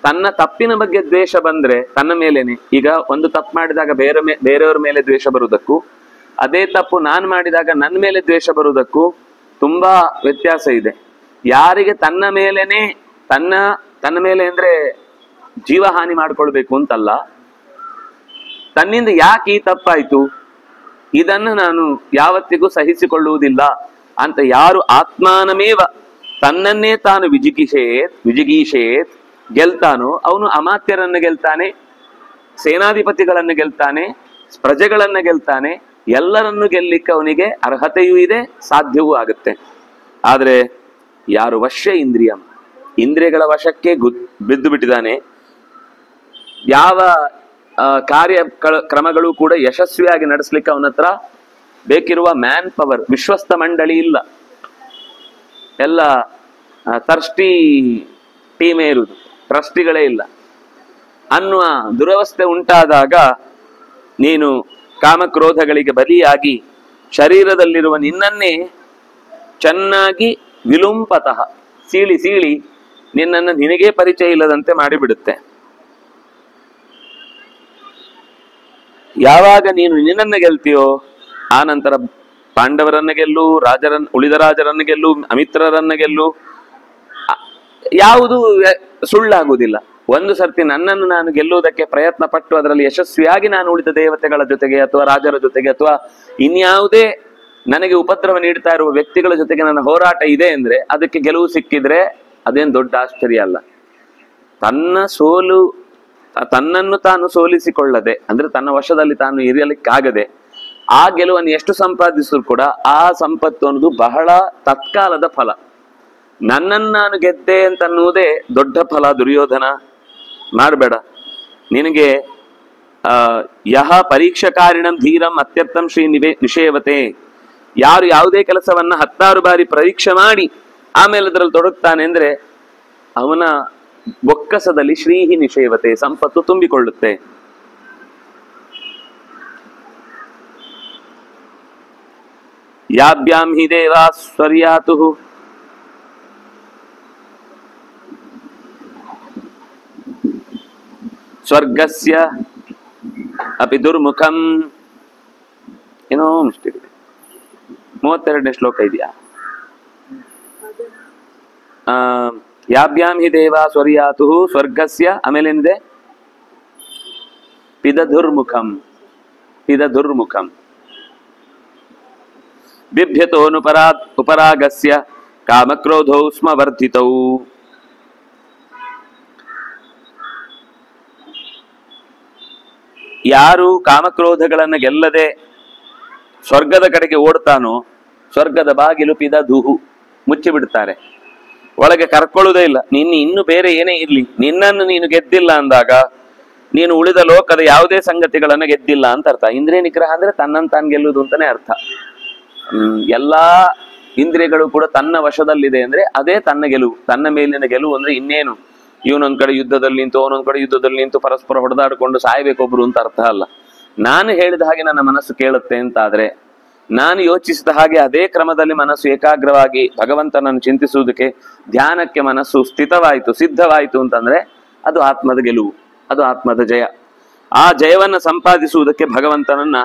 ತನ್ನ ತಪ್ಪಿನ ಬಗ್ಗೆ ದ್ವೇಷ ಬಂದ್ರೆ ತನ್ನ ಮೇಲೇನೆ. ಈಗ ಒಂದು ತಪ್ಪು ಮಾಡಿದಾಗ ಬೇರೆಯವ್ರ ಮೇಲೆ ದ್ವೇಷ ಬರುವುದಕ್ಕೂ, ಅದೇ ತಪ್ಪು ನಾನು ಮಾಡಿದಾಗ ನನ್ನ ಮೇಲೆ ದ್ವೇಷ ಬರುವುದಕ್ಕೂ ತುಂಬಾ ವ್ಯತ್ಯಾಸ ಇದೆ. ಯಾರಿಗೆ ತನ್ನ ಮೇಲೇನೆ ತನ್ನ ಮೇಲೆ ಅಂದ್ರೆ ಜೀವಹಾನಿ ಮಾಡ್ಕೊಳ್ಬೇಕು ಅಂತಲ್ಲ, ತನ್ನಿಂದ ಯಾಕೆ ಈ ತಪ್ಪಾಯ್ತು ಇದನ್ನು ನಾನು ಯಾವತ್ತಿಗೂ ಸಹಿಸಿಕೊಳ್ಳುವುದಿಲ್ಲ ಅಂತ ಯಾರು ಆತ್ಮಾನಮೇವ ತನ್ನನ್ನೇ ತಾನು ವಿಜಿಗೀಷೇತ್ ಗೆಲ್ತಾನೋ ಅವನು ಅಮಾತ್ಯರನ್ನು ಗೆಲ್ತಾನೆ, ಸೇನಾಧಿಪತಿಗಳನ್ನು ಗೆಲ್ತಾನೆ, ಪ್ರಜೆಗಳನ್ನ ಗೆಲ್ತಾನೆ, ಎಲ್ಲರನ್ನು ಗೆಲ್ಲಿಕ್ಕೆ ಅವನಿಗೆ ಅರ್ಹತೆಯೂ ಇದೆ, ಸಾಧ್ಯವೂ ಆಗುತ್ತೆ. ಆದ್ರೆ ಯಾರು ವಶ್ಯ ಇಂದ್ರಿಯಗಳ ವಶಕ್ಕೆ ಬಿದ್ದು ಬಿಟ್ಟಿದ್ದಾನೆ, ಯಾವ ಕ್ರಮಗಳು ಕೂಡ ಯಶಸ್ವಿಯಾಗಿ ನಡೆಸಲಿಕ್ಕೆ ಅವನ ಹತ್ರ ಬೇಕಿರುವ ಮ್ಯಾನ್ ಪವರ್, ವಿಶ್ವಸ್ತ ಮಂಡಳಿ ಇಲ್ಲ, ಎಲ್ಲ ತರ್ಸ್ಟಿ ಟೀಮೇ ಇರುವುದು, ಟ್ರಸ್ಟಿಗಳೇ ಇಲ್ಲ ಅನ್ನುವ ದುರವಸ್ಥೆ ಉಂಟಾದಾಗ ನೀನು ಕಾಮಕ್ರೋಧಗಳಿಗೆ ಬಲಿಯಾಗಿ ಶರೀರದಲ್ಲಿರುವ ನಿನ್ನನ್ನೇ ಚೆನ್ನಾಗಿ ವಿಲುಂಪತಃ ಸೀಳಿ ನಿನ್ನನ್ನು ನಿನಗೇ ಪರಿಚಯ ಇಲ್ಲದಂತೆ ಮಾಡಿಬಿಡುತ್ತೆ. ಯಾವಾಗ ನೀನು ನಿನ್ನನ್ನು ಗೆಲ್ತೀಯೋ ಆ ನಂತರ ಪಾಂಡವರನ್ನ ಗೆಲ್ಲು, ಉಳಿದ ರಾಜರನ್ನ ಗೆಲ್ಲು, ಅಮಿತ್ರರನ್ನ ಗೆಲ್ಲು, ಯಾವುದು ಸುಳ್ಳಾಗುವುದಿಲ್ಲ. ಒಂದು ಸರ್ತಿ ನನ್ನನ್ನು ನಾನು ಗೆಲ್ಲುವುದಕ್ಕೆ ಪ್ರಯತ್ನ ಪಟ್ಟು ಅದರಲ್ಲಿ ಯಶಸ್ವಿಯಾಗಿ ನಾನು ಉಳಿದ ದೇವತೆಗಳ ಜೊತೆಗೆ ಅಥವಾ ರಾಜರ ಜೊತೆಗೆ ಅಥವಾ ಇನ್ಯಾವುದೇ ನನಗೆ ಉಪದ್ರವ ನೀಡ್ತಾ ಇರುವ ವ್ಯಕ್ತಿಗಳ ಜೊತೆಗೆ ನನ್ನ ಹೋರಾಟ ಇದೆ ಅಂದ್ರೆ ಅದಕ್ಕೆ ಗೆಲುವು ಸಿಕ್ಕಿದ್ರೆ ಅದೇನು ದೊಡ್ಡ ಆಶ್ಚರ್ಯ ಅಲ್ಲ. ತನ್ನನ್ನು ತಾನು ಸೋಲಿಸಿಕೊಳ್ಳದೆ, ಅಂದ್ರೆ ತನ್ನ ವಶದಲ್ಲಿ ತಾನು ಇರಲಿಕ್ಕಾಗದೆ ಆ ಗೆಲುವನ್ನು ಎಷ್ಟು ಸಂಪಾದಿಸಿದ್ರು ಕೂಡ ಆ ಸಂಪತ್ತು ಅನ್ನೋದು ಬಹಳ ತತ್ಕಾಲದ ಫಲ. ನನ್ನನ್ನು ನಾನು ಗೆದ್ದೆ ಅಂತನ್ನುವುದೇ ದೊಡ್ಡ ಫಲ. ದುರ್ಯೋಧನ ಮಾಡಬೇಡ. ನಿನಗೆ ಯಹ ಪರೀಕ್ಷಾಕಾರಿಣಂ ಧೀರಂ ಅತ್ಯರ್ಥಂ ಶ್ರೀ ನಿಷೇವತೆ, ಯಾರು ಯಾವುದೇ ಕೆಲಸವನ್ನ 10 ಬಾರಿ ಪರೀಕ್ಷೆ ಮಾಡಿ ಆಮೇಲೆ ಅದರಲ್ಲಿ ತೊಡಗ್ತಾನೆ ಅಂದ್ರೆ ಅವನ ಬೊಕ್ಕಸದಲ್ಲಿ ಶ್ರೀಹಿ ನಿಷೇವತೆ, ಸಂಪತ್ತು ತುಂಬಿಕೊಳ್ಳುತ್ತೆ. ಯಾಭ್ಯಾಂ ಹಿ ದೇವಾ ಸ್ವರ್ಯಾತು ಸ್ವರ್ಗಸ್ಯ ಅಪಿ ದುರ್ಮುಖಂ. ಏನೋ ಮಿಸ್ಟೇಕ್ ಇದೆ. 32ನೇ ಶ್ಲೋಕ ಇದೆಯಾ? ಯಾಭ್ಯಾಂ ಹಿ ದೇವಾ ಸ್ವರ್ಯಾತು ಸ್ವರ್ಗಸ್ಯ, ಆಮೇಲೇನಿದೆ? ಪಿದಧುರ್ಮುಖಂ ಬಿಭ್ಯತೋನುಪರಾಗಸ್ಯ ಕಾಮಕ್ರೋಧೌ ಸ್ಮ ವರ್ಧಿತೌ. ಯಾರು ಕಾಮಕ್ರೋಧಗಳನ್ನ ಗೆಲ್ಲದೆ ಸ್ವರ್ಗದ ಕಡೆಗೆ ಓಡ್ತಾನೋ ಸ್ವರ್ಗದ ಬಾಗಿಲು ಪಿದಧುಹು, ಮುಚ್ಚಿಬಿಡ್ತಾರೆ, ಒಳಗೆ ಕರ್ಕೊಳ್ಳುವುದೇ ಇಲ್ಲ. ಇನ್ನು ಬೇರೆ ಏನೇ ಇರ್ಲಿ, ನಿನ್ನನ್ನು ನೀನು ಗೆದ್ದಿಲ್ಲ ಅಂದಾಗ ನೀನು ಉಳಿದ ಲೋಕದ ಯಾವುದೇ ಸಂಗತಿಗಳನ್ನ ಗೆದ್ದಿಲ್ಲ ಅಂತ ಅರ್ಥ. ಇಂದ್ರಿಯ ನಿಗ್ರಹ ಅಂದ್ರೆ ತನ್ನನ್ನು ತಾನು ಗೆಲ್ಲುವುದು ಅಂತಾನೆ ಅರ್ಥ. ಎಲ್ಲಾ ಇಂದ್ರಿಯಗಳು ಕೂಡ ತನ್ನ ವಶದಲ್ಲಿದೆ ಅಂದ್ರೆ ಅದೇ ತನ್ನ ಗೆಲುವು. ತನ್ನ ಮೇಲಿನ ಗೆಲುವು ಅಂದ್ರೆ ಇನ್ನೇನು ಇವನೊಂದ್ ಕಡೆ ಯುದ್ಧದಲ್ಲಿ ನಿಂತು ಅವನೊಂದ್ ಕಡೆ ಯುದ್ಧದಲ್ಲಿ ನಿಂತು ಪರಸ್ಪರ ಹೊಡೆದಾಡಿಕೊಂಡು ಸಾಯ್ಬೇಕೊಬ್ರು ಅಂತ ಅರ್ಥ ಅಲ್ಲ. ನಾನು ಹೇಳಿದ ಹಾಗೆ ನನ್ನ ಮನಸ್ಸು ಕೇಳುತ್ತೆ ಅಂತಾದ್ರೆ, ನಾನು ಯೋಚಿಸಿದ ಹಾಗೆ ಅದೇ ಕ್ರಮದಲ್ಲಿ ಮನಸ್ಸು ಏಕಾಗ್ರವಾಗಿ ಭಗವಂತನನ್ನು ಚಿಂತಿಸುವುದಕ್ಕೆ ಧ್ಯಾನಕ್ಕೆ ಮನಸ್ಸು ಸ್ಥಿತವಾಯಿತು, ಸಿದ್ಧವಾಯಿತು ಅಂತಂದ್ರೆ ಅದು ಆತ್ಮದ ಗೆಲುವು, ಅದು ಆತ್ಮದ ಜಯ. ಆ ಜಯವನ್ನು ಸಂಪಾದಿಸುವುದಕ್ಕೆ ಭಗವಂತನನ್ನ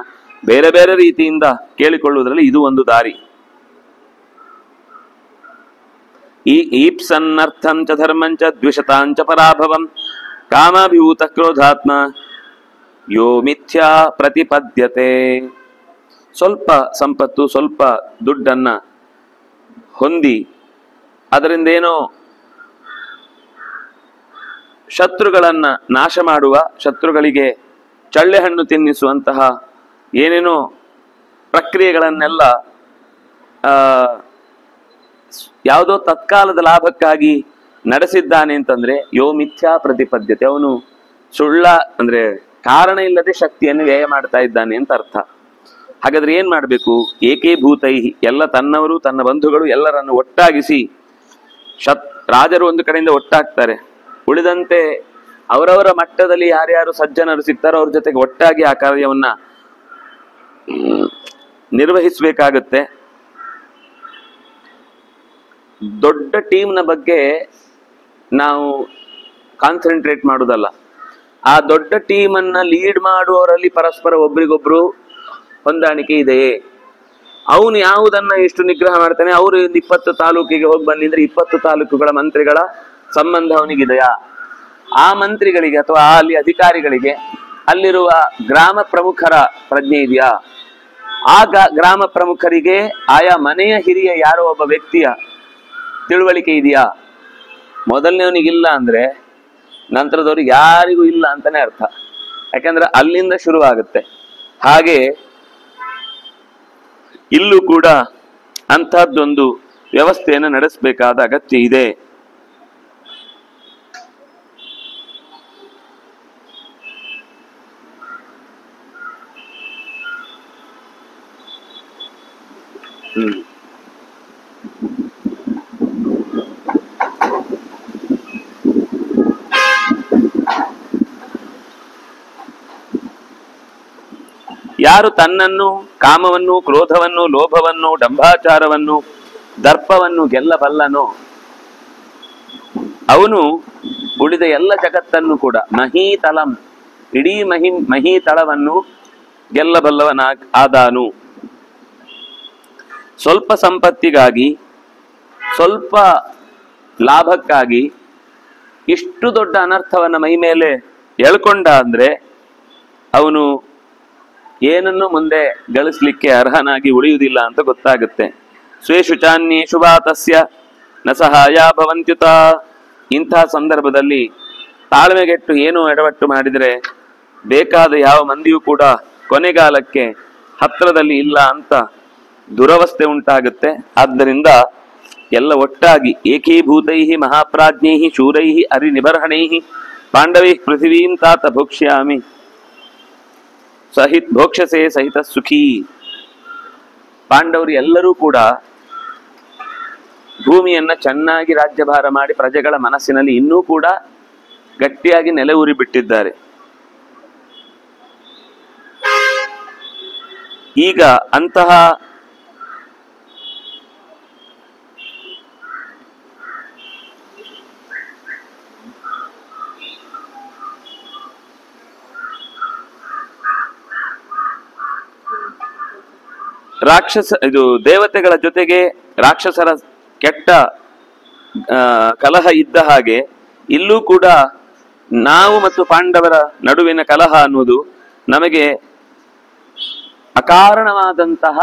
ಬೇರೆ ಬೇರೆ ರೀತಿಯಿಂದ ಕೇಳಿಕೊಳ್ಳುವುದರಲ್ಲಿ ಇದು ಒಂದು ದಾರಿ. ಈಪ್ಸನ್ನರ್ಥಂ ಚ ಧರ್ಮಂಚ ದ್ವಿಷತಾಂಚ ಪರಾಭವಂ ಕಾಮಾಭಿಭೂತ ಕ್ರೋಧಾತ್ಮ ಯೋ ಮಿಥ್ಯಾ ಪ್ರತಿಪದ್ಯತೆ. ಸ್ವಲ್ಪ ಸಂಪತ್ತು, ಸ್ವಲ್ಪ ದುಡ್ಡನ್ನ ಹೊಂದಿ ಅದರಿಂದ ಏನೋ ಶತ್ರುಗಳನ್ನ ನಾಶ ಮಾಡುವ, ಶತ್ರುಗಳಿಗೆ ಚಳ್ಳೆ ಹಣ್ಣು ತಿನ್ನಿಸುವಂತಹ ಏನೇನೋ ಪ್ರಕ್ರಿಯೆಗಳನ್ನೆಲ್ಲ ಯಾವುದೋ ತತ್ಕಾಲದ ಲಾಭಕ್ಕಾಗಿ ನಡೆಸಿದ್ದಾನೆ ಅಂತಂದ್ರೆ ಯೋ ಮಿಥ್ಯಾ ಪ್ರತಿಪದ್ಯತೆ, ಅವನು ಸುಳ್ಳ ಅಂದ್ರೆ ಕಾರಣ ಇಲ್ಲದೆ ಶಕ್ತಿಯನ್ನು ವ್ಯಯ ಮಾಡ್ತಾ ಇದ್ದಾನೆ ಅಂತ ಅರ್ಥ. ಹಾಗಾದ್ರೆ ಏನ್ ಮಾಡ್ಬೇಕು? ಏಕೀಭೂತೈ, ಎಲ್ಲ ತನ್ನವರು ತನ್ನ ಬಂಧುಗಳು ಎಲ್ಲರನ್ನು ಒಟ್ಟಾಗಿಸಿ, ರಾಜರು ಒಂದು ಕಡೆಯಿಂದ ಒಟ್ಟಾಗ್ತಾರೆ, ಉಳಿದಂತೆ ಅವರವರ ಮಟ್ಟದಲ್ಲಿ ಯಾರ್ಯಾರು ಸಜ್ಜನರು ಸಿಗ್ತಾರೋ ಅವ್ರ ಜೊತೆಗೆ ಒಟ್ಟಾಗಿ ಆ ಕಾರ್ಯವನ್ನ ನಿರ್ವಹಿಸಬೇಕಾಗತ್ತೆ. ದೊಡ್ಡ ಟೀಮ್ನ ಬಗ್ಗೆ ನಾವು ಕಾನ್ಸಂಟ್ರೇಟ್ ಮಾಡುವುದಲ್ಲ, ಆ ದೊಡ್ಡ ಟೀಮ್ ಅನ್ನ ಲೀಡ್ ಮಾಡುವವರಲ್ಲಿ ಪರಸ್ಪರ ಒಬ್ರಿಗೊಬ್ರು ಹೊಂದಾಣಿಕೆ ಇದೆಯೇ, ಅವನು ಯಾವುದನ್ನ ಎಷ್ಟು ನಿಗ್ರಹ ಮಾಡ್ತಾನೆ, ಅವರು 20 ತಾಲೂಕಿಗೆ ಹೋಗಿ ಬಂದಿದ್ರೆ 20 ತಾಲೂಕುಗಳ ಮಂತ್ರಿಗಳ ಸಂಬಂಧ ಅವನಿಗಿದೆಯಾ, ಆ ಮಂತ್ರಿಗಳಿಗೆ ಅಥವಾ ಅಲ್ಲಿ ಅಧಿಕಾರಿಗಳಿಗೆ ಅಲ್ಲಿರುವ ಗ್ರಾಮ ಪ್ರಮುಖರ ಪ್ರಜ್ಞೆ ಇದೆಯಾ, ಆ ಗ್ರಾಮ ಪ್ರಮುಖರಿಗೆ ಆಯಾ ಮನೆಯ ಹಿರಿಯ ಯಾರೋ ಒಬ್ಬ ವ್ಯಕ್ತಿಯ ತಿಳುವಳಿಕೆ ಇದೆಯಾ. ಮೊದಲನೇವನಿಗಿಲ್ಲ ಅಂದ್ರೆ ನಂತರದವ್ರಿಗೆ ಯಾರಿಗೂ ಇಲ್ಲ ಅಂತಾನೆ ಅರ್ಥ. ಯಾಕಂದ್ರೆ ಅಲ್ಲಿಂದ ಶುರುವಾಗುತ್ತೆ. ಹಾಗೆ ಇಲ್ಲೂ ಕೂಡ ಅಂಥದ್ದೊಂದು ವ್ಯವಸ್ಥೆಯನ್ನು ನಡೆಸಬೇಕಾದ ಅಗತ್ಯ ಇದೆ. ಯಾರು ತನ್ನನ್ನು, ಕಾಮವನ್ನು, ಕ್ರೋಧವನ್ನು, ಲೋಭವನ್ನು, ಡಂಭಾಚಾರವನ್ನು, ದರ್ಪವನ್ನು ಗೆಲ್ಲಬಲ್ಲನೋ ಅವನು ಉಳಿದ ಎಲ್ಲ ಜಗತ್ತನ್ನು ಕೂಡ ಮಹೀತಲಂ, ಇಡೀ ಮಹೀತಳವನ್ನು ಗೆಲ್ಲಬಲ್ಲವನಾದಾನು. ಸ್ವಲ್ಪ ಸಂಪತ್ತಿಗಾಗಿ, ಸ್ವಲ್ಪ ಲಾಭಕ್ಕಾಗಿ ಇಷ್ಟು ದೊಡ್ಡ ಅನರ್ಥವನ್ನ ಮೈ ಮೇಲೆ ಎಳ್ಕೊಂಡ ಅಂದ್ರೆ ಅವನು ಏನನ್ನು ಮುಂದೆ ಗಳಿಸ್ಲಿಕ್ಕೆ ಅರ್ಹನಾಗಿ ಉಳಿಯುವುದಿಲ್ಲ ಅಂತ ಗೊತ್ತಾಗುತ್ತೆ. ಸ್ವೇಷು ಚಾನ್ಯೇಷು ವಾ ತಸ್ಯ ನ ಸಹಾಯ ಭವಂತ್ಯುತ. ಇಂಥ ಸಂದರ್ಭದಲ್ಲಿ ತಾಳ್ಮೆಗೆಟ್ಟು ಏನೋ ಎಡವಟ್ಟು ಮಾಡಿದರೆ ಬೇಕಾದ ಯಾವ ಮಂದಿಯೂ ಕೂಡ ಕೊನೆಗಾಲಕ್ಕೆ ಹತ್ರದಲ್ಲಿ ಇಲ್ಲ ಅಂತ ದುರವಸ್ಥೆ ಉಂಟಾಗುತ್ತೆ. ಆದ್ದರಿಂದ ಎಲ್ಲ ಒಟ್ಟಾಗಿ ಏಕೀಭೂತೈ ಮಹಾಪ್ರಾಜ್ಞೈ ಶೂರೈ ಅರಿನಿಬರ್ಹಣೈ ಪಾಂಡವೈ ಪೃಥಿವೀಂ ತಾತ ಭೋಕ್ಷ್ಯಾಮಿ ಭೋಕ್ಷಸೆ ಸಹಿತ ಸುಖೀ. ಪಾಂಡವರು ಎಲ್ಲರೂ ಕೂಡ ಭೂಮಿಯನ್ನ ಚೆನ್ನಾಗಿ ರಾಜ್ಯಭಾರ ಮಾಡಿ ಪ್ರಜೆಗಳ ಮನಸ್ಸಿನಲ್ಲಿ ಇನ್ನೂ ಕೂಡ ಗಟ್ಟಿಯಾಗಿ ನೆಲೆಯೂರಿ ಬಿಟ್ಟಿದ್ದಾರೆ. ಈಗ ಅಂತಹ ದೇವತೆಗಳ ಜೊತೆಗೆ ರಾಕ್ಷಸರ ಕೆಟ್ಟ ಕಲಹ ಇದ್ದ ಹಾಗೆ ಇಲ್ಲೂ ಕೂಡ ನಾವು ಮತ್ತು ಪಾಂಡವರ ನಡುವಿನ ಕಲಹ ಅನ್ನುವುದು ನಮಗೆ ಅಕಾರಣವಾದಂತಹ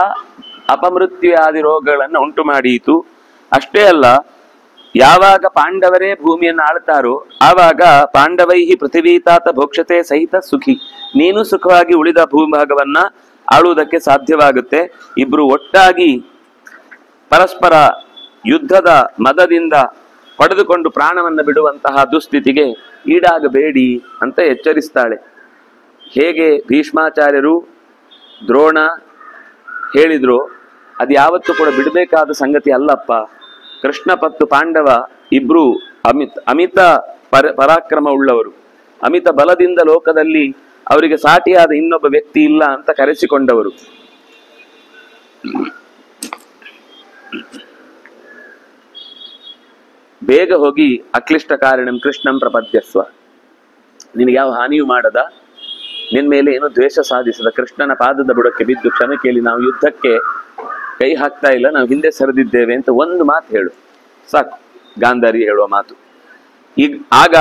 ಅಪಮೃತ್ಯುಯಾದಿ ರೋಗಗಳನ್ನು ಉಂಟು ಮಾಡಿಯಿತು. ಅಷ್ಟೇ ಅಲ್ಲ, ಯಾವಾಗ ಪಾಂಡವರೇ ಭೂಮಿಯನ್ನು ಆಳ್ತಾರೋ ಆವಾಗ ಪಾಂಡವೈ ಪೃಥಿವೀತಾತ ಭೋಕ್ಷತೆ ಸಹಿತ ಸುಖಿ, ನೀನು ಸುಖವಾಗಿ ಉಳಿದ ಭೂಭಾಗವನ್ನ ಆಳುವುದಕ್ಕೆ ಸಾಧ್ಯವಾಗುತ್ತೆ. ಇಬ್ರು ಒಟ್ಟಾಗಿ ಪರಸ್ಪರ ಯುದ್ಧದ ಮದದಿಂದ ಪಡೆದುಕೊಂಡು ಪ್ರಾಣವನ್ನು ಬಿಡುವಂತಹ ದುಸ್ಥಿತಿಗೆ ಈಡಾಗಬೇಡಿ ಅಂತ ಎಚ್ಚರಿಸ್ತಾಳೆ. ಹೇಗೆ ಭೀಷ್ಮಾಚಾರ್ಯರು ದ್ರೋಣ ಹೇಳಿದ್ರು, ಅದು ಯಾವತ್ತೂ ಕೂಡ ಬಿಡಬೇಕಾದ ಸಂಗತಿ ಅಲ್ಲಪ್ಪ. ಕೃಷ್ಣ ಪತ್ತು ಪಾಂಡವ ಇಬ್ರು ಅಮಿತ ಪರಾಕ್ರಮ ಉಳ್ಳವರು, ಅಮಿತ ಬಲದಿಂದ ಲೋಕದಲ್ಲಿ ಅವರಿಗೆ ಸಾಟಿಯಾದ ಇನ್ನೊಬ್ಬ ವ್ಯಕ್ತಿ ಇಲ್ಲ ಅಂತ ಕರೆಸಿಕೊಂಡವರು. ಬೇಗ ಹೋಗಿ ಅಕ್ಲಿಷ್ಟ ಕಾರಣಂ ಕೃಷ್ಣಂ ಪ್ರಪದ್ಯಸ್ವ, ನಿನಗೆ ಯಾವ ಹಾನಿಯೂ ಮಾಡದ, ನಿನ್ ಮೇಲೆ ಏನು ದ್ವೇಷ ಸಾಧಿಸದ ಕೃಷ್ಣನ ಪಾದದ ಬುಡಕ್ಕೆ ಬಿದ್ದು ಕ್ಷಮೆ ಕೇಳಿ ನಾವು ಯುದ್ಧಕ್ಕೆ ಕೈ ಹಾಕ್ತಾ ಇಲ್ಲ, ನಾವು ಹಿಂದೆ ಸರಿದಿದ್ದೇವೆ ಅಂತ ಒಂದು ಮಾತು ಹೇಳು ಸಾಕು. ಗಾಂಧಾರಿ ಹೇಳುವ ಮಾತು. ಈಗ ಆಗ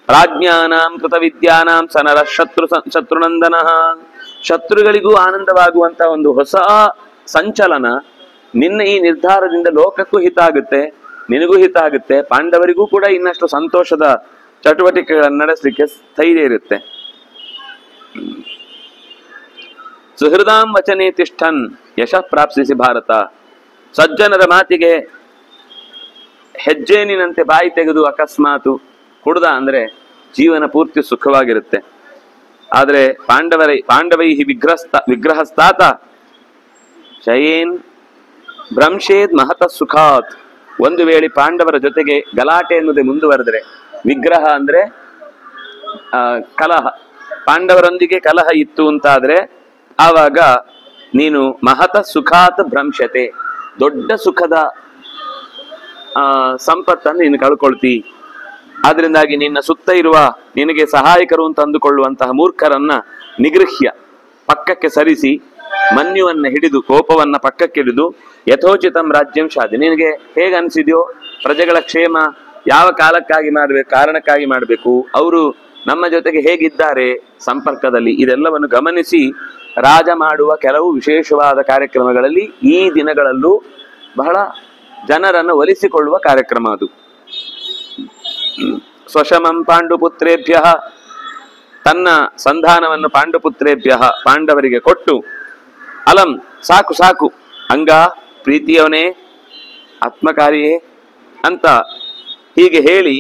ಪ್ರಾಜ್ಞಾನಾಂ ಕೃತವಿದ್ಯಾನಾಂ ಸನರ ಶತ್ರುನಂದನ, ಶತ್ರುಗಳಿಗೂ ಆನಂದವಾಗುವಂತ ಒಂದು ಹೊಸ ಸಂಚಲನ. ನಿನ್ನ ಈ ನಿರ್ಧಾರದಿಂದ ಲೋಕಕ್ಕೂ ಹಿತ ಆಗುತ್ತೆ, ನಿನಗೂ ಹಿತ ಆಗುತ್ತೆ, ಪಾಂಡವರಿಗೂ ಕೂಡ ಇನ್ನಷ್ಟು ಸಂತೋಷದ ಚಟುವಟಿಕೆಗಳನ್ನು ನಡೆಸಲಿಕ್ಕೆ ಸ್ಥೈರ್ಯ ಇರುತ್ತೆ. ಸುಹೃದಾಂ ವಚನೆ ತಿಷ್ಠನ್ ಯಶಃ ಪ್ರಾಪ್ಸಿಸಿ ಭಾರತ, ಸಜ್ಜನರ ಮಾತಿಗೆ ಹೆಜ್ಜೇನಿನಂತೆ ಬಾಯಿ ತೆಗೆದು ಅಕಸ್ಮಾತು ಕುಡ್ದ ಜೀವನ ಪೂರ್ತಿ ಸುಖವಾಗಿರುತ್ತೆ. ಆದರೆ ಪಾಂಡವೈ ವಿಗ್ರಹಸ್ಥಾತ ಶಯೇನ್ ಭ್ರಂಶೇದ್ ಮಹತ ಸುಖಾತ್, ಒಂದು ವೇಳೆ ಪಾಂಡವರ ಜೊತೆಗೆ ಗಲಾಟೆ ಎನ್ನುವುದೇ ಮುಂದುವರೆದರೆ, ವಿಗ್ರಹ ಅಂದ್ರೆ ಕಲಹ, ಪಾಂಡವರೊಂದಿಗೆ ಕಲಹ ಇತ್ತು ಅಂತಾದ್ರೆ ಆವಾಗ ನೀನು ಮಹತ ಸುಖಾತ್ ಭ್ರಂಶತೆ, ದೊಡ್ಡ ಸುಖದ ಸಂಪತ್ತನ್ನು ನೀನು ಕಳ್ಕೊಳ್ತಿ. ಆದ್ರಿಂದಾಗಿ ನಿನ್ನ ಸುತ್ತ ಇರುವ ನಿನಗೆ ಸಹಾಯಕರು ಅಂತ ಅಂದುಕೊಳ್ಳುವಂತಹ ಮೂರ್ಖರನ್ನ ನಿಗೃಹ್ಯ ಪಕ್ಕಕ್ಕೆ ಸರಿಸಿ, ಮನ್ಯುವನ್ನ ಹಿಡಿದು ಕೋಪವನ್ನ ಪಕ್ಕಕ್ಕೆ ಹಿಡಿದು ಯಥೋಚಿತಂ ರಾಜ್ಯಂ ಶಾದಿ, ನಿನಗೆ ಹೇಗೆ ಅನಿಸಿದ್ಯೋ ಪ್ರಜೆಗಳ ಕ್ಷೇಮ ಯಾವ ಕಾಲಕ್ಕಾಗಿ ಮಾಡಬೇಕು, ಕಾರಣಕ್ಕಾಗಿ ಮಾಡಬೇಕು, ಅವರು ನಮ್ಮ ಜೊತೆಗೆ ಹೇಗಿದ್ದಾರೆ ಸಂಪರ್ಕದಲ್ಲಿ, ಇದೆಲ್ಲವನ್ನು ಗಮನಿಸಿ ರಾಜ ಮಾಡುವ ಕೆಲವು ವಿಶೇಷವಾದ ಕಾರ್ಯಕ್ರಮಗಳಲ್ಲಿ ಈ ದಿನಗಳಲ್ಲೂ ಬಹಳ ಜನರನ್ನು ಒಲಿಸಿಕೊಳ್ಳುವ ಕಾರ್ಯಕ್ರಮ ಅದು. ಸ್ವಶಮಂ ಪಾಂಡುಪುತ್ರೇಭ್ಯ, ತನ್ನ ಸಂಧಾನವನ್ನು ಪಾಂಡುಪುತ್ರೇಭ್ಯ ಪಾಂಡವರಿಗೆ ಕೊಟ್ಟು, ಅಲಂ ಸಾಕು ಸಾಕು ಅಂಗ ಪ್ರೀತಿಯವನೇ ಆತ್ಮಕಾರಿಯೇ ಅಂತ ಹೀಗೆ ಹೇಳಿ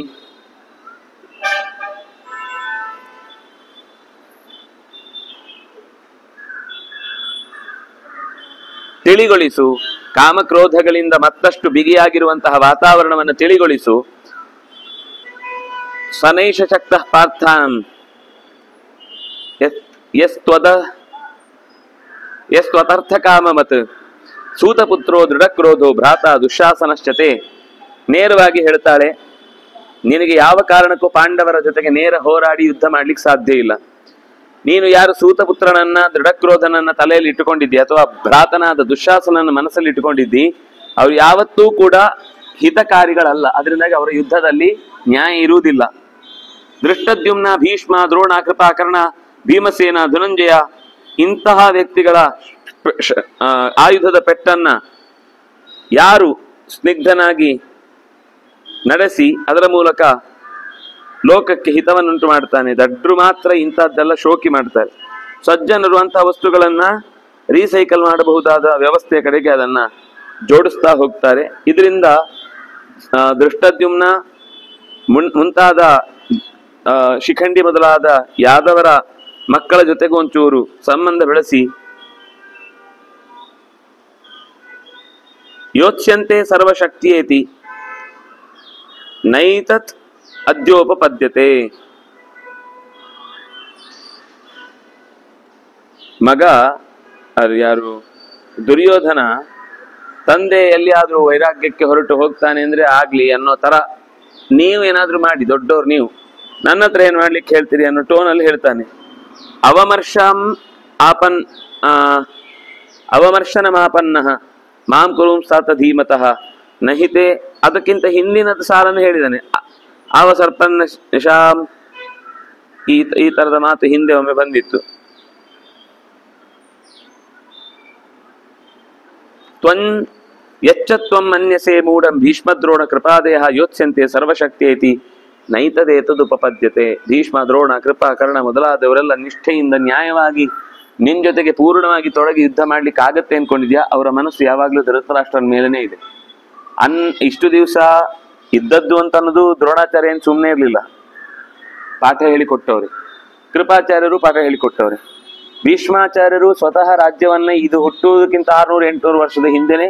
ತಿಳಿಗೊಳಿಸು, ಕಾಮಕ್ರೋಧಗಳಿಂದ ಮತ್ತಷ್ಟು ಬಿಗಿಯಾಗಿರುವಂತಹ ವಾತಾವರಣವನ್ನು ತಿಳಿಗೊಳಿಸು. ಸನೈಷ ಶಕ್ತ ಪಾರ್ಥಾನ್ ಯಸ್ತ್ವತರ್ಥ ಕಾಮಮತ್ ಸೂತಪುತ್ರೋ ದೃಢಕ್ರೋಧೋ ಭ್ರಾತ ದುಶಾಸನಶ್ಚತೆ. ನೇರವಾಗಿ ಹೇಳ್ತಾಳೆ, ನಿನಗೆ ಯಾವ ಕಾರಣಕ್ಕೂ ಪಾಂಡವರ ಜೊತೆಗೆ ನೇರ ಹೋರಾಡಿ ಯುದ್ಧ ಮಾಡ್ಲಿಕ್ಕೆ ಸಾಧ್ಯ ಇಲ್ಲ. ನೀನು ಯಾರು ಸೂತಪುತ್ರನನ್ನ ದೃಢಕ್ರೋಧನನ್ನ ತಲೆಯಲ್ಲಿ ಇಟ್ಟುಕೊಂಡಿದ್ದಿ ಅಥವಾ ಭ್ರಾತನಾದ ದುಶಾಸನನ್ನ ಮನಸ್ಸಲ್ಲಿ ಇಟ್ಟುಕೊಂಡಿದ್ದಿ, ಅವ್ರು ಯಾವತ್ತೂ ಕೂಡ ಹಿತಕಾರಿಗಳಲ್ಲ. ಅದರಿಂದಾಗಿ ಅವರ ಯುದ್ಧದಲ್ಲಿ ನ್ಯಾಯ ಇರುವುದಿಲ್ಲ. ದೃಷ್ಟದ್ಯುಮ್ನ ಭೀಷ್ಮ ದ್ರೋಣ ಕೃಪಾಕರ್ಣ ಭೀಮಸೇನ ಧನಂಜಯ ಇಂತಹ ವ್ಯಕ್ತಿಗಳ ಆಯುಧದ ಪೆಟ್ಟನ್ನ ಯಾರು ಸ್ನಿಗ್ಧನಾಗಿ ನಡೆಸಿ ಅದರ ಮೂಲಕ ಲೋಕಕ್ಕೆ ಹಿತವನ್ನುಂಟು ಮಾಡ್ತಾನೆ. ದಡ್ರು ಮಾತ್ರ ಇಂಥದ್ದೆಲ್ಲ ಶೋಕಿ ಮಾಡ್ತಾರೆ. ಸಜ್ಜನರು ಅಂತ ವಸ್ತುಗಳನ್ನ ರೀಸೈಕಲ್ ಮಾಡಬಹುದಾದ ವ್ಯವಸ್ಥೆಯ ಕಡೆಗೆ ಅದನ್ನ ಜೋಡಿಸ್ತಾ ಹೋಗ್ತಾರೆ. ಇದರಿಂದ ದೃಷ್ಟದ್ಯುಮ್ನ ಮುಂತಾದ ಶಿಖಂಡಿ ಮೊದಲಾದ ಯಾದವರ ಮಕ್ಕಳ ಜೊತೆಗೂ ಒಂಚೂರು ಸಂಬಂಧ ಬೆಳೆಸಿ ಯೋಚ್ಯಂತೆ ಸರ್ವಶಕ್ತಿಯೇತಿ ನೈತತ್ ಅದ್ಯೋಪಪದ್ಯತೆ. ಮಗ ಯಾರು ದುರ್ಯೋಧನ ತಂದೆ ಎಲ್ಲಿಯಾದ್ರೂ ವೈರಾಗ್ಯಕ್ಕೆ ಹೊರಟು ಹೋಗ್ತಾನೆ ಅಂದ್ರೆ ಆಗ್ಲಿ ಅನ್ನೋ ತರ ನೀವು ಏನಾದ್ರೂ ಮಾಡಿ ದೊಡ್ಡವ್ರು, ನೀವು ನನ್ನ ಹತ್ರ ಏನ್ ಮಾಡ್ಲಿಕ್ಕೆ ಹೇಳ್ತೀರಿ ಅನ್ನೋ ಟೋನಲ್ಲಿ ಹೇಳ್ತಾನೆ. ಅವಮರ್ಶನಮಾಪನ್ನ ಮಾಂ ಕುರುಂ ಸಾತ ಧೀಮತಃ ನಹಿತೆ. ಅದಕ್ಕಿಂತ ಹಿಂದಿನದ ಸಾಲನ್ನು ಹೇಳಿದಾನೆ. ಆವ ಸರ್ಪನ್ನ ಶಾಂ, ಈ ತರದ ಮಾತು ಹಿಂದೆ ಒಮ್ಮೆ ಬಂದಿತ್ತು. ಯಚ್ಚತ್ವಂ ಮನ್ಯಸೆ ಮೂಢಂ ಭೀಷ್ಮದ್ರೋಣ ಕೃಪಾದೇಹ ಯೋತ್ಸ್ಯಂತೆ ಸರ್ವಶಕ್ತಿಯೇತಿ ನೈತದೇತದುಪಪದ್ಯತೆ. ಭೀಷ್ಮ, ದ್ರೋಣ, ಕೃಪಾ, ಕರ್ಣ ಮೊದಲಾದವರೆಲ್ಲ ನಿಷ್ಠೆಯಿಂದ ನ್ಯಾಯವಾಗಿ ನಿನ್ ಜೊತೆಗೆ ಪೂರ್ಣವಾಗಿ ತೊಡಗಿ ಯುದ್ಧ ಮಾಡ್ಲಿಕ್ಕೆ ಆಗತ್ತೆ ಅನ್ಕೊಂಡಿದ್ಯಾ? ಅವರ ಮನಸ್ಸು ಯಾವಾಗ್ಲೂ ಧೃತರಾಷ್ಟ್ರನ ಮೇಲೇನೆ ಇದೆ. ಇಷ್ಟು ದಿವಸ ಇದ್ದದ್ದು ಅಂತ ಅನ್ನೋದು ದ್ರೋಣಾಚಾರ್ಯ ಏನ್ ಸುಮ್ಮನೆ ಇರ್ಲಿಲ್ಲ, ಪಾಠ ಹೇಳಿಕೊಟ್ಟವ್ರೆ. ಕೃಪಾಚಾರ್ಯರು ಪಾಠ ಹೇಳಿಕೊಟ್ಟವ್ರೆ. ಭೀಷ್ಮಾಚಾರ್ಯರು ಸ್ವತಃ ರಾಜ್ಯವನ್ನ ಇದು ಹುಟ್ಟುವುದಕ್ಕಿಂತ 600-800 ವರ್ಷದ ಹಿಂದೆನೆ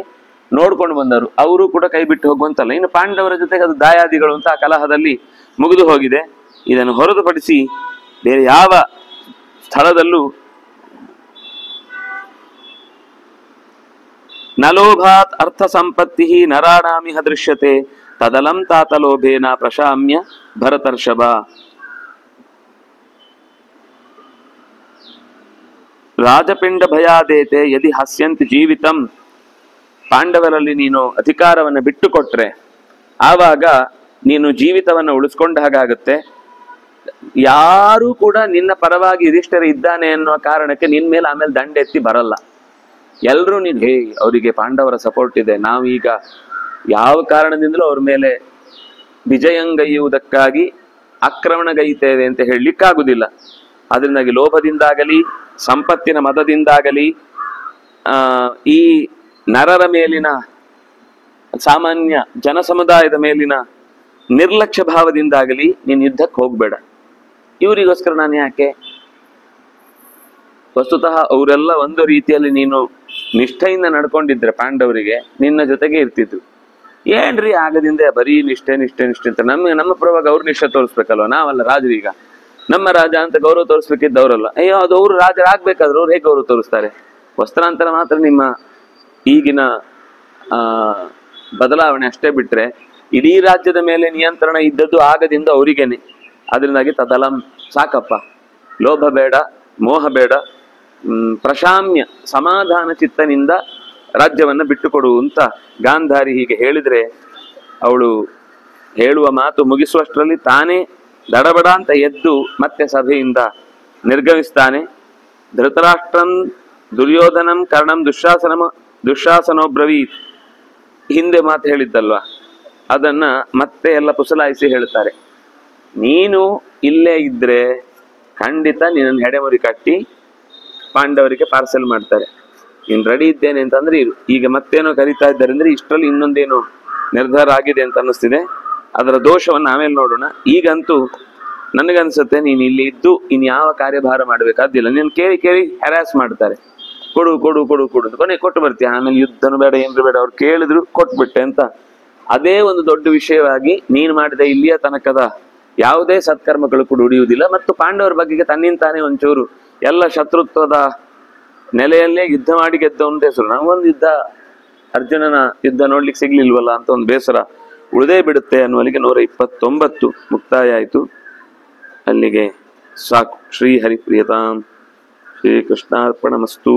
ನೋಡ್ಕೊಂಡು ಬಂದರು. ಅವರು ಕೂಡ ಕೈ ಬಿಟ್ಟು ಹೋಗುವಂತಲ್ಲ. ಇನ್ನು ಪಾಂಡವರ ಜೊತೆಗೆ ಅದು ದಾಯಾದಿಗಳು ಅಂತ ಆ ಕಲಹದಲ್ಲಿ ಮುಗಿದು ಹೋಗಿದೆ. ಇದನ್ನು ಹೊರತುಪಡಿಸಿ ಬೇರೆ ಯಾವ ಸ್ಥಳದಲ್ಲೂ ನಲೋಭಾತ್ ಅರ್ಥ ಸಂಪತ್ತಿ ನರಾಣಾಮಿಹ ದೃಶ್ಯತೆ ತದಲಂ ತಾತಲೋಭೇನ ಪ್ರಶಾಮ್ಯ ಭರತರ್ಷಭ. ರಾಜಪಿಂಡ ಭಯಾದೇತೆ ಯದಿ ಹಸ್ಯಂತಿ ಜೀವಿತಂ. ಪಾಂಡವರಲ್ಲಿ ನೀನು ಅಧಿಕಾರವನ್ನು ಬಿಟ್ಟು ಕೊಟ್ರೆ ಆವಾಗ ನೀನು ಜೀವಿತವನ್ನು ಉಳಿಸ್ಕೊಂಡ ಹಾಗಾಗುತ್ತೆ. ಯಾರೂ ಕೂಡ ನಿನ್ನ ಪರವಾಗಿ ಯುಧಿಷ್ಠಿರ ಇದ್ದಾನೆ ಅನ್ನುವ ಕಾರಣಕ್ಕೆ ನಿನ್ ಮೇಲೆ ಆಮೇಲೆ ದಂಡೆತ್ತಿ ಬರಲ್ಲ. ಎಲ್ರೂ ನೀನ್ ಅವರಿಗೆ ಪಾಂಡವರ ಸಪೋರ್ಟ್ ಇದೆ, ನಾವೀಗ ಯಾವ ಕಾರಣದಿಂದಲೂ ಅವ್ರ ಮೇಲೆ ವಿಜಯಂಗೈಯುವುದಕ್ಕಾಗಿ ಆಕ್ರಮಣಗೈತೇವೆ ಅಂತ ಹೇಳಲಿಕ್ಕಾಗುದಿಲ್ಲ. ಅದರಿಂದಾಗಿ ಲೋಭದಿಂದಾಗಲಿ ಸಂಪತ್ತಿನ ಮದದಿಂದಾಗಲಿ ಈ ನರರ ಮೇಲಿನ ಸಾಮಾನ್ಯ ಜನ ಸಮುದಾಯದ ಮೇಲಿನ ನಿರ್ಲಕ್ಷ್ಯ ಭಾವದಿಂದಾಗಲಿ ನೀನು ಯುದ್ಧಕ್ಕೆ ಹೋಗ್ಬೇಡ. ಇವರಿಗೋಸ್ಕರ ನಾನು ಯಾಕೆ? ವಸ್ತುತಃ ಅವರೆಲ್ಲ ಒಂದು ರೀತಿಯಲ್ಲಿ ನೀನು ನಿಷ್ಠೆಯಿಂದ ನಡ್ಕೊಂಡಿದ್ರೆ ಪಾಂಡವರಿಗೆ ನಿನ್ನ ಜೊತೆಗೆ ಇರ್ತಿದ್ರು. ಏನ್ರಿ ಆಗದಿಂದ ಬರೀ ನಿಷ್ಠೆ ನಿಷ್ಠೆ ನಿಷ್ಠೆ ಅಂತ ನಮ್ಮ ಪರವಾಗಿ ಅವ್ರು ನಿಷ್ಠೆ ತೋರಿಸ್ಬೇಕಲ್ವ? ನಾವಲ್ಲ ರಾಜರೀಗ, ನಮ್ಮ ರಾಜ ಅಂತ ಗೌರವ ತೋರಿಸ್ಬೇಕಿದ್ದವರಲ್ಲ. ಅಯ್ಯೋ ಅದು ಅವರು ರಾಜರಾಗ್ಬೇಕಾದ್ರು ಅವ್ರು ಹೇಗೆ ಗೌರವ ತೋರಿಸ್ತಾರೆ? ವಸ್ತ್ರಾಂತರ ಮಾತ್ರ ನಿಮ್ಮ ಈಗಿನ ಬದಲಾವಣೆ ಅಷ್ಟೇ ಬಿಟ್ರೆ ಇಡೀ ರಾಜ್ಯದ ಮೇಲೆ ನಿಯಂತ್ರಣ ಇದ್ದದ್ದು ಆಗದಿಂದ ಅವರಿಗೇನೆ. ಅದರಿಂದಾಗಿ ತದಲಂ, ಸಾಕಪ್ಪ, ಲೋಭ ಬೇಡ, ಮೋಹ ಬೇಡ, ಪ್ರಶಾಮ್ಯ ಸಮಾಧಾನ ಚಿತ್ತನಿಂದ ರಾಜ್ಯವನ್ನ ಬಿಟ್ಟುಕೊಡು ಅಂತ ಗಾಂಧಾರಿ ಹೀಗೆ ಹೇಳಿದ್ರೆ ಅವಳು ಹೇಳುವ ಮಾತು ಮುಗಿಸುವಷ್ಟರಲ್ಲಿ ತಾನೇ ದಡಬಡ ಅಂತ ಎದ್ದು ಮತ್ತೆ ಸಭೆಯಿಂದ ನಿರ್ಗಮಿಸ್ತಾನೆ. ಧೃತರಾಷ್ಟ್ರನ್ ದುರ್ಯೋಧನಂ ಕರ್ಣಂ ದುಶ್ಯಾಸನೋಬ್ರವೀತ್. ಹಿಂದೆ ಮಾತು ಹೇಳಿದ್ದಲ್ವಾ, ಅದನ್ನ ಮತ್ತೆ ಎಲ್ಲ ಪುಸಲಾಯಿಸಿ ಹೇಳ್ತಾರೆ. ನೀನು ಇಲ್ಲೇ ಇದ್ರೆ ಖಂಡಿತ ನಿನ್ನನ್ನು ಹೆಡೆಮುರಿ ಕಟ್ಟಿ ಪಾಂಡವರಿಗೆ ಪಾರ್ಸೆಲ್ ಮಾಡ್ತಾರೆ. ನೀನು ರೆಡಿ ಇದ್ದೇನೆ ಅಂತಂದ್ರೆ ಇರು. ಈಗ ಮತ್ತೇನೋ ಕರೀತಾ ಇದ್ದಾರೆ ಅಂದ್ರೆ ಇಷ್ಟರಲ್ಲಿ ಇನ್ನೊಂದೇನೋ ನಿರ್ಧಾರ ಆಗಿದೆ ಅಂತ ಅನ್ನಿಸ್ತಿದೆ. ಅದರ ದೋಷವನ್ನು ಆಮೇಲೆ ನೋಡೋಣ. ಈಗಂತೂ ನನಗನ್ಸುತ್ತೆ ನೀನು ಇಲ್ಲಿ ಇದ್ದು ಇನ್ಯಾವ ಕಾರ್ಯಭಾರ ಮಾಡ್ಬೇಕಾದಿಲ್ಲ. ನೀನು ಕೇಳಿ ಕೇಳಿ ಹ್ಯಾರಾಸ್ ಮಾಡ್ತಾರೆ, ಕೊಡು ಕೊಡು ಕೊಡು ಕೊಡು ಅಂತ. ಕೊನೆ ಕೊಟ್ಟು ಬರ್ತೀಯ, ಆಮೇಲೆ ಯುದ್ಧನೂ ಬೇಡ ಏನ್ರು ಬೇಡ, ಅವ್ರು ಕೇಳಿದ್ರು ಕೊಟ್ಬಿಟ್ಟೆ ಅಂತ. ಅದೇ ಒಂದು ದೊಡ್ಡ ವಿಷಯವಾಗಿ ನೀನು ಮಾಡಿದ ಇಲ್ಲಿಯ ತನಕದ ಯಾವುದೇ ಸತ್ಕರ್ಮಗಳು ಕೂಡ ಉಳಿಯುವುದಿಲ್ಲ. ಮತ್ತು ಪಾಂಡವರ ಬಗೆಗೆ ತನ್ನಿಂತಾನೆ ಒಂಚೂರು ಎಲ್ಲ ಶತ್ರುತ್ವದ ನೆಲೆಯಲ್ಲೇ ಯುದ್ಧ ಮಾಡಿ ಗೆದ್ದವನ ಹೆಸರು. ನಮಗೊಂದು ಯುದ್ಧ, ಅರ್ಜುನನ ಯುದ್ಧ ನೋಡ್ಲಿಕ್ಕೆ ಸಿಗ್ಲಿಲ್ವಲ್ಲ ಅಂತ ಒಂದು ಬೇಸರ ಉಳಿದೇ ಬಿಡುತ್ತೆ ಅನ್ನುವಲ್ಲಿಗೆ 129 ಮುಕ್ತಾಯ ಆಯಿತು. ಅಲ್ಲಿಗೆ ಸಾಕು. ಶ್ರೀ ಹರಿಪ್ರಿಯತಾಂ. ಶ್ರೀ ಕೃಷ್ಣಾರ್ಪಣಮಸ್ತು.